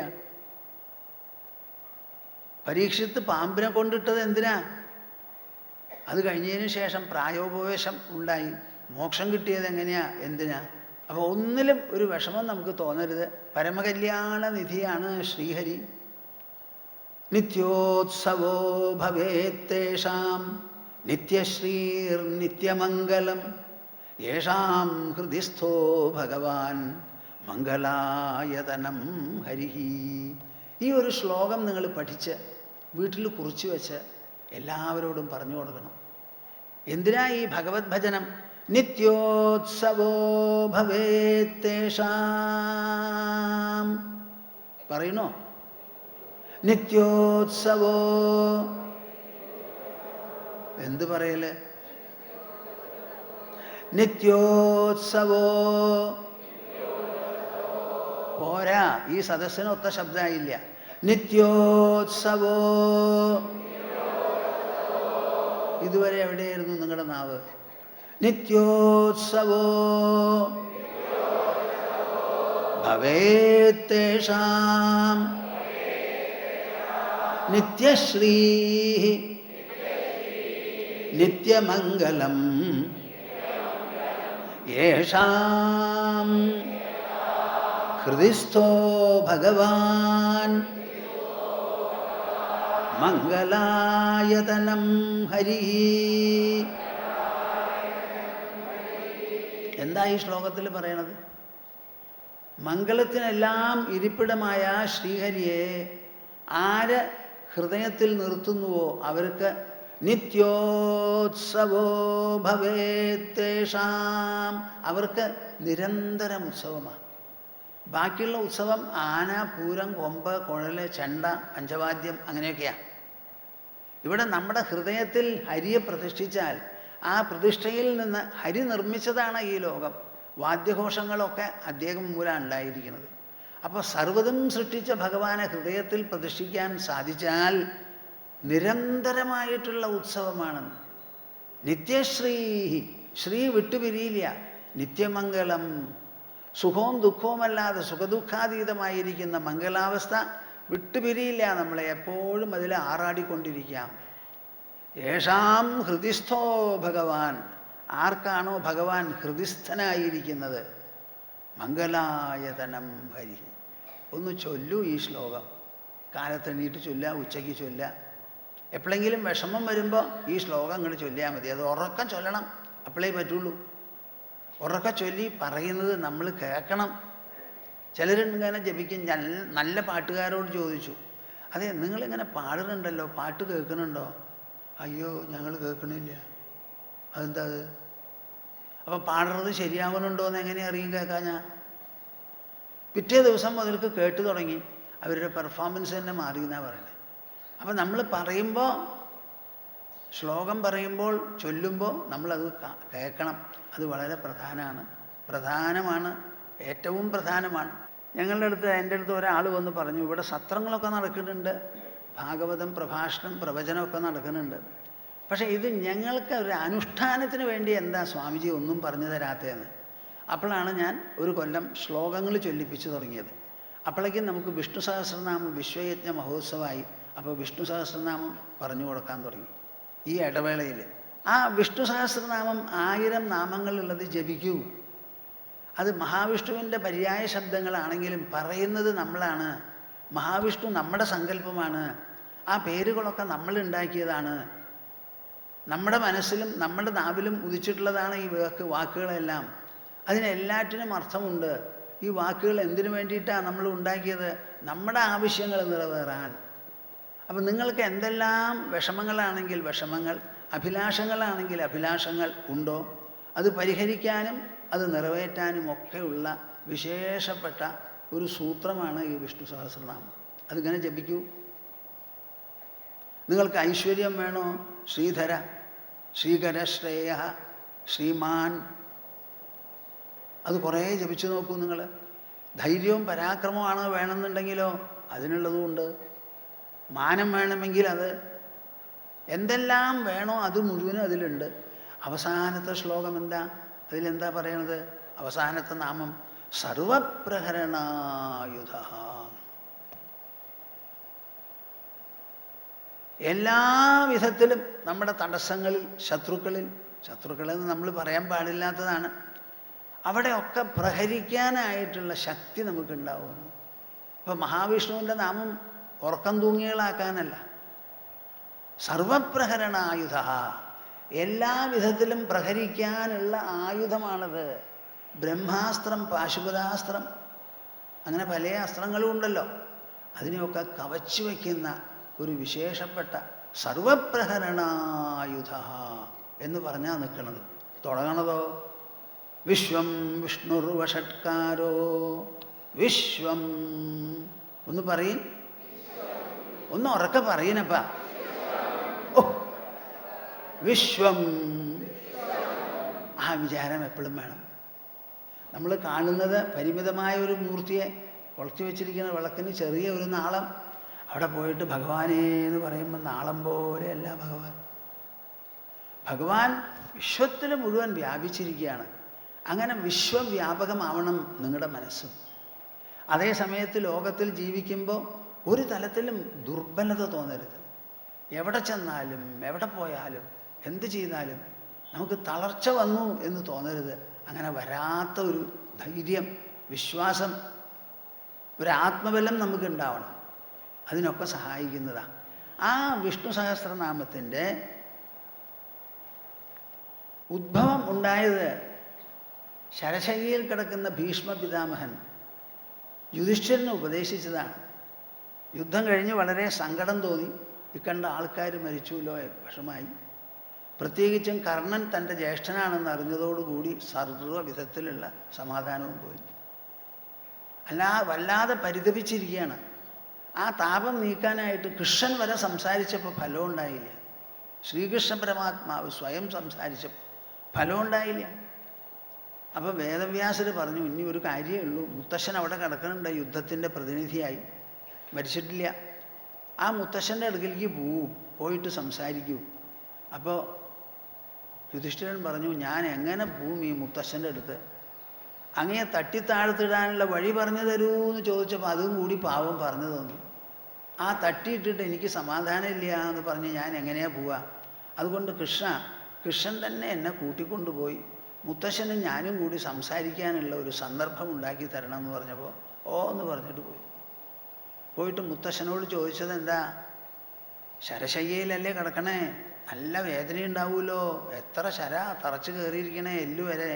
പരീക്ഷിത്ത് പാമ്പിനെ കൊണ്ടിട്ടത് എന്തിനാ? അത് കഴിഞ്ഞതിന് ശേഷം പ്രായോപവേശം ഉണ്ടായി, മോക്ഷം കിട്ടിയത് എങ്ങനെയാ? എന്തിനാ? അപ്പോൾ ഒന്നിലും ഒരു വിഷമം നമുക്ക് തോന്നരുത്. പരമകല്യാണ നിധിയാണ് ശ്രീഹരി. നിത്യോത്സവോ ഭവേത്തേഷാം നിത്യശ്രീർ നിത്യമംഗളം യേഷാം ഹൃദിസ്ഥോ ഭഗവാൻ മംഗലായതനം ഹരിഹി. ഈ ഒരു ശ്ലോകം നിങ്ങൾ പഠിച്ച് വീട്ടിൽ കുറിച്ച് വെച്ച് എല്ലാവരോടും പറഞ്ഞു കൊടുക്കണം. എന്തിനാ ഈ ഭഗവത് ഭജനം? നിത്യോത്സവോ ഭവേത്തേഷാം. പറയണോ? നിത്യോത്സവോ. എന്ത് പറയല്? നിത്യോത്സവോ. പോരാ, ഈ സദസ്സിന് ഒത്ത ശബ്ദമായില്ല. നിത്യോത്സവോ. ഇതുവരെ എവിടെയായിരുന്നു നിങ്ങളുടെ നാവ്? നിത്യോത്സവോ ഭവേത്തേഷാം നിത്യശ്രീ നിത്യമംഗളം യേഷാം ഹൃദിസ്ഥോ ഭഗവാൻ മംഗലായതനം ഹരി. എന്താ ഈ ശ്ലോകത്തിൽ പറയണത്? മംഗളത്തിനെല്ലാം ഇരിപ്പിടമായ ശ്രീഹരിയെ ആര് ഹൃദയത്തിൽ നിർത്തുന്നുവോ അവർക്ക് നിത്യോത്സവോ ഭവേത്തേഷാം. അവർക്ക് നിരന്തരം ഉത്സവമാണ്. ബാക്കിയുള്ള ഉത്സവം ആന, പൂരം, കൊമ്പ്, കുഴല്, ചെണ്ട, പഞ്ചവാദ്യം അങ്ങനെയൊക്കെയാണ്. ഇവിടെ നമ്മുടെ ഹൃദയത്തിൽ ഹരിയെ പ്രതിഷ്ഠിച്ചാൽ ആ പ്രതിഷ്ഠയിൽ നിന്ന് ഹരി നിർമ്മിച്ചതാണ് ഈ ലോകം. വാദ്യഘോഷങ്ങളൊക്കെ അദ്ദേഹം മൂലം ഉണ്ടായിരിക്കുന്നത്. അപ്പോൾ സർവ്വതും സൃഷ്ടിച്ച ഭഗവാനെ ഹൃദയത്തിൽ പ്രതിഷ്ഠിക്കാൻ സാധിച്ചാൽ നിരന്തരമായിട്ടുള്ള ഉത്സവമാണെന്ന്. നിത്യശ്രീ, ശ്രീ വിട്ടുപിരിയില്ല. നിത്യമംഗളം, സുഖവും ദുഃഖവുമല്ലാതെ സുഖദുഃഖാതീതമായിരിക്കുന്ന മംഗലാവസ്ഥ വിട്ടുപിരിയില്ല. നമ്മളെ എപ്പോഴും അതിൽ ആറാടിക്കൊണ്ടിരിക്കാം. യേഷാം ഹൃദിസ്ഥോ ഭഗവാൻ, ആർക്കാണോ ഭഗവാൻ ഹൃദിസ്ഥനായിരിക്കുന്നത്, മംഗലായതനം ഹരി. ഒന്ന് ചൊല്ലൂ ഈ ശ്ലോകം. കാലത്തെണ്ണീട്ട് ചൊല്ലുക, ഉച്ചയ്ക്ക് ചൊല്ലുക. എപ്പോഴെങ്കിലും വിഷമം വരുമ്പോൾ ഈ ശ്ലോകം അങ്ങോട്ട് ചൊല്ലിയാൽ മതി. അത് ഉറക്കം ചൊല്ലണം, അപ്പോഴേ പറ്റുള്ളൂ. ഉറക്കം ചൊല്ലി പറയുന്നത് നമ്മൾ കേൾക്കണം. ചിലരിങ്ങനെ ജപിക്കും. നല്ല പാട്ടുകാരോട് ചോദിച്ചു, അതെ നിങ്ങളിങ്ങനെ പാടുന്നുണ്ടല്ലോ, പാട്ട് കേൾക്കുന്നുണ്ടോ? അയ്യോ ഞങ്ങൾ കേൾക്കണില്ല. അതെന്താ അത്? അപ്പം പാടുന്നത് ശരിയാവുന്നുണ്ടോ എന്ന് എങ്ങനെ അറിയും കേൾക്കാഞ്ഞാ? പിറ്റേ ദിവസം മുതൽക്ക് കേട്ടു തുടങ്ങി, അവരുടെ പെർഫോമൻസ് തന്നെ മാറി എന്നാണ് പറയുന്നത്. അപ്പം നമ്മൾ പറയുമ്പോൾ, ശ്ലോകം പറയുമ്പോൾ, ചൊല്ലുമ്പോൾ നമ്മളത് കേൾക്കണം. അത് വളരെ പ്രധാനമാണ്, ഏറ്റവും പ്രധാനമാണ്. എൻ്റെ അടുത്ത് ഒരാൾ വന്ന് പറഞ്ഞു, ഇവിടെ സത്രങ്ങളൊക്കെ നടക്കുന്നുണ്ട്, ഭാഗവതം പ്രഭാഷണം പ്രവചനമൊക്കെ നടക്കുന്നുണ്ട്. പക്ഷേ ഇത് ഞങ്ങൾക്ക് ഒരു അനുഷ്ഠാനത്തിന് വേണ്ടി എന്താ സ്വാമിജി ഒന്നും പറഞ്ഞു തരാത്തതെന്ന്. അപ്പോഴാണ് ഞാൻ ഒരു കൊല്ലം ശ്ലോകങ്ങൾ ചൊല്ലിപ്പിച്ച് തുടങ്ങിയത്. അപ്പോഴേക്കും നമുക്ക് വിഷ്ണു സഹസ്രനാമം വിശ്വയജ്ഞ മഹോത്സവമായി. അപ്പോൾ വിഷ്ണു സഹസ്രനാമം പറഞ്ഞു കൊടുക്കാൻ തുടങ്ങി ഈ ഇടവേളയിൽ. ആ വിഷ്ണു സഹസ്രനാമം 1000 നാമങ്ങളുള്ളത് ജപിക്കൂ. അത് മഹാവിഷ്ണുവിൻ്റെ പര്യായ ശബ്ദങ്ങളാണെങ്കിലും പറയുന്നത് നമ്മളാണ്. മഹാവിഷ്ണു നമ്മുടെ സങ്കല്പമാണ്. ആ പേരുകളൊക്കെ നമ്മൾ ഉണ്ടാക്കിയതാണ്. നമ്മുടെ മനസ്സിലും നമ്മുടെ നാവിലും ഉദിച്ചിട്ടുള്ളതാണ് ഈ വാക്കുകളെല്ലാം. അതിനെല്ലാറ്റിനും അർത്ഥമുണ്ട്. ഈ വാക്കുകൾ എന്തിനു വേണ്ടിയിട്ടാണ് നമ്മൾ ഉണ്ടാക്കിയത്? നമ്മുടെ ആവശ്യങ്ങൾ നിറവേറാൻ. അപ്പം നിങ്ങൾക്ക് എന്തെല്ലാം വിഷമങ്ങളാണെങ്കിൽ വിഷമങ്ങൾ, അഭിലാഷങ്ങളാണെങ്കിൽ അഭിലാഷങ്ങൾ ഉണ്ടോ, അത് പരിഹരിക്കാനും അത് നിറവേറ്റാനും ഒക്കെയുള്ള വിശേഷപ്പെട്ട ഒരു സൂത്രമാണ് ഈ വിഷ്ണു സഹസ്രനാമം. അതിങ്ങനെ ജപിക്കൂ. നിങ്ങൾക്ക് ഐശ്വര്യം വേണോ? ശ്രീധര, ശ്രീകര, ശ്രേയ, ശ്രീമാൻ, അത് കുറേ ജപിച്ചു നോക്കൂ നിങ്ങൾ. ധൈര്യവും പരാക്രമമാണ് വേണമെന്നുണ്ടെങ്കിലോ അതിനുള്ളതുമുണ്ട്. മാനം വേണമെങ്കിൽ അത്, എന്തെല്ലാം വേണോ അത് മുഴുവനും അതിലുണ്ട്. അവസാനത്തെ ശ്ലോകം എന്താ? അതിലെന്താ പറയണത്? അവസാനത്തെ നാമം സർവപ്രഹരണായുധ. എല്ലാ വിധത്തിലും നമ്മുടെ തടസ്സങ്ങളിൽ, ശത്രുക്കളെന്ന് നമ്മൾ പറയാൻ പാടില്ലാത്തതാണ്, അവിടെയൊക്കെ പ്രഹരിക്കാനായിട്ടുള്ള ശക്തി നമുക്കുണ്ടാവുന്നു. ഇപ്പം മഹാവിഷ്ണുവിൻ്റെ നാമം ഉറക്കം തൂങ്ങികളാക്കാനല്ല, സർവപ്രഹരണായുധ, എല്ലാ വിധത്തിലും പ്രഹരിക്കാനുള്ള ആയുധമാണത്. ബ്രഹ്മാസ്ത്രം, പാശുപതാസ്ത്രം, അങ്ങനെ പല അസ്ത്രങ്ങളും ഉണ്ടല്ലോ. അതിനെയൊക്കെ കവച്ചു വയ്ക്കുന്ന ഒരു വിശേഷപ്പെട്ട സർവപ്രഹരണായുധ എന്ന് പറഞ്ഞാൽ നിൽക്കുന്നത്. തുടങ്ങണതോ വിശ്വം വിഷ്ണുർവഷട്കാരോ വിശ്വം. ഒന്ന് പറയും, ഒന്ന് ഉറക്കെ പറയണപ്പാ. ഓ, വിശ്വം. ആ വിചാരം എപ്പോഴും വേണം. നമ്മൾ കാണുന്നത് പരിമിതമായ ഒരു മൂർത്തിയെ കൊളുത്തി വെച്ചിരിക്കുന്ന വിളക്കിന് ചെറിയ ഒരു നാളം, അവിടെ പോയിട്ട് ഭഗവാനേ എന്ന് പറയുമ്പോൾ നാളം പോലെയല്ല ഭഗവാൻ. ഭഗവാൻ വിശ്വത്തിൽ മുഴുവൻ വ്യാപിച്ചിരിക്കുകയാണ്. അങ്ങനെ വിശ്വവ്യാപകമാവണം നിങ്ങളുടെ മനസ്സും. അതേ സമയത്ത് ലോകത്തിൽ ജീവിക്കുമ്പോൾ ഒരു തലത്തിലും ദുർബലത തോന്നരുത്. എവിടെ ചെന്നാലും എവിടെ പോയാലും എന്ത് ചെയ്താലും നമുക്ക് തളർച്ച വന്നു എന്ന് തോന്നരുത്. അങ്ങനെ വരാത്ത ഒരു ധൈര്യം, വിശ്വാസം, ഒരു ആത്മബലം നമുക്കുണ്ടാവണം. അതിനൊക്കെ സഹായിക്കുന്നതാണ് ആ വിഷ്ണു സഹസ്രനാമത്തിൻ്റെ ഉദ്ഭവം ഉണ്ടായത്. ശരശയ്യയിൽ കിടക്കുന്ന ഭീഷ്മ പിതാമഹൻ യുധിഷ്ഠിരനെ ഉപദേശിച്ചതാണ്. യുദ്ധം കഴിഞ്ഞ് വളരെ സങ്കടം തോന്നി. ഇക്കണ്ട ആൾക്കാർ മരിച്ചുല്ലോ, വിഷമായി. പ്രത്യേകിച്ചും കർണൻ തൻ്റെ ജ്യേഷ്ഠനാണെന്ന് അറിഞ്ഞതോടുകൂടി സർവ്വവിധത്തിലുള്ള സമാധാനവും പോയി. വല്ലാതെ പരിതപിച്ചിരിക്കുകയാണ്. ആ താപം നീക്കാനായിട്ട് കൃഷ്ണൻ വരെ സംസാരിച്ചപ്പോൾ ഫലം ഉണ്ടായില്ല. ശ്രീകൃഷ്ണ പരമാത്മാവ് സ്വയം സംസാരിച്ചപ്പോൾ ഫലം ഉണ്ടായില്ല. അപ്പോൾ വേദവ്യാസർ പറഞ്ഞു, ഇനി ഒരു കാര്യമേ ഉള്ളൂ. മുത്തശ്ശൻ അവിടെ കിടക്കുന്നുണ്ട് യുദ്ധത്തിൻ്റെ പ്രതിനിധിയായി, മരിച്ചിട്ടില്ല. ആ മുത്തശ്ശൻ്റെ അടുക്കലേക്ക് പോയിട്ട് സംസാരിക്കൂ. അപ്പോൾ യുധിഷ്ഠിരൻ പറഞ്ഞു, ഞാൻ എങ്ങനെ പോവും ഈ മുത്തശ്ശൻ്റെ അടുത്ത്? അങ്ങയെ തട്ടിത്താഴ്ത്തിടാനുള്ള വഴി പറഞ്ഞു തരൂ എന്ന് ചോദിച്ചപ്പോൾ അതും കൂടി പാവം പറഞ്ഞു തന്നു. ആ തട്ടിയിട്ടിട്ട് എനിക്ക് സമാധാനമില്ല എന്ന് പറഞ്ഞ് ഞാൻ എങ്ങനെയാ പോവുക? അതുകൊണ്ട് കൃഷ്ണൻ തന്നെ എന്നെ കൂട്ടിക്കൊണ്ടുപോയി മുത്തശ്ശനും ഞാനും കൂടി സംസാരിക്കാനുള്ള ഒരു സന്ദർഭം ഉണ്ടാക്കി തരണം എന്ന് പറഞ്ഞപ്പോൾ ഓ എന്ന് പറഞ്ഞിട്ട് പോയിട്ട് മുത്തശ്ശനോട് ചോദിച്ചത് എന്താ? ശരശയ്യയിലല്ലേ കിടക്കണേ, നല്ല വേദനയുണ്ടാവുമല്ലോ, എത്ര ശര തറച്ച് കയറിയിരിക്കണേ എല്ലുവരെ,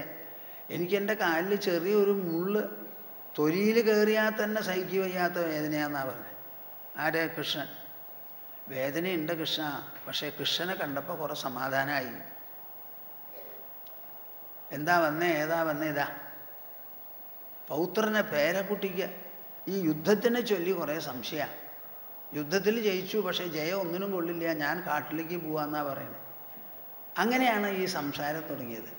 എനിക്കെൻ്റെ കാലിൽ ചെറിയൊരു മുള്ള് തൊലിയിൽ കയറിയാൽ തന്നെ സഹിക്കുക വയ്യാത്ത വേദനയാണെന്നാണ് പറഞ്ഞത്. ആരെ? കൃഷ്ണൻ. വേദനയുണ്ട് കൃഷ്ണ, പക്ഷേ കൃഷ്ണനെ കണ്ടപ്പോൾ കുറേ സമാധാനമായി. എന്താ വന്നേ? ഏതാ വന്നേ? ഇതാ പൗത്രനെ പേരക്കുട്ടിക്ക് ഈ യുദ്ധത്തിനെ ചൊല്ലി കുറേ സംശയമാണ്. യുദ്ധത്തിൽ ജയിച്ചു, പക്ഷേ ജയം ഒന്നിനും കൊള്ളില്ല, ഞാൻ കാട്ടിലേക്ക് പോവാന്നാണ് പറയുന്നത്. അങ്ങനെയാണ് ഈ സംസാരം തുടങ്ങിയത്.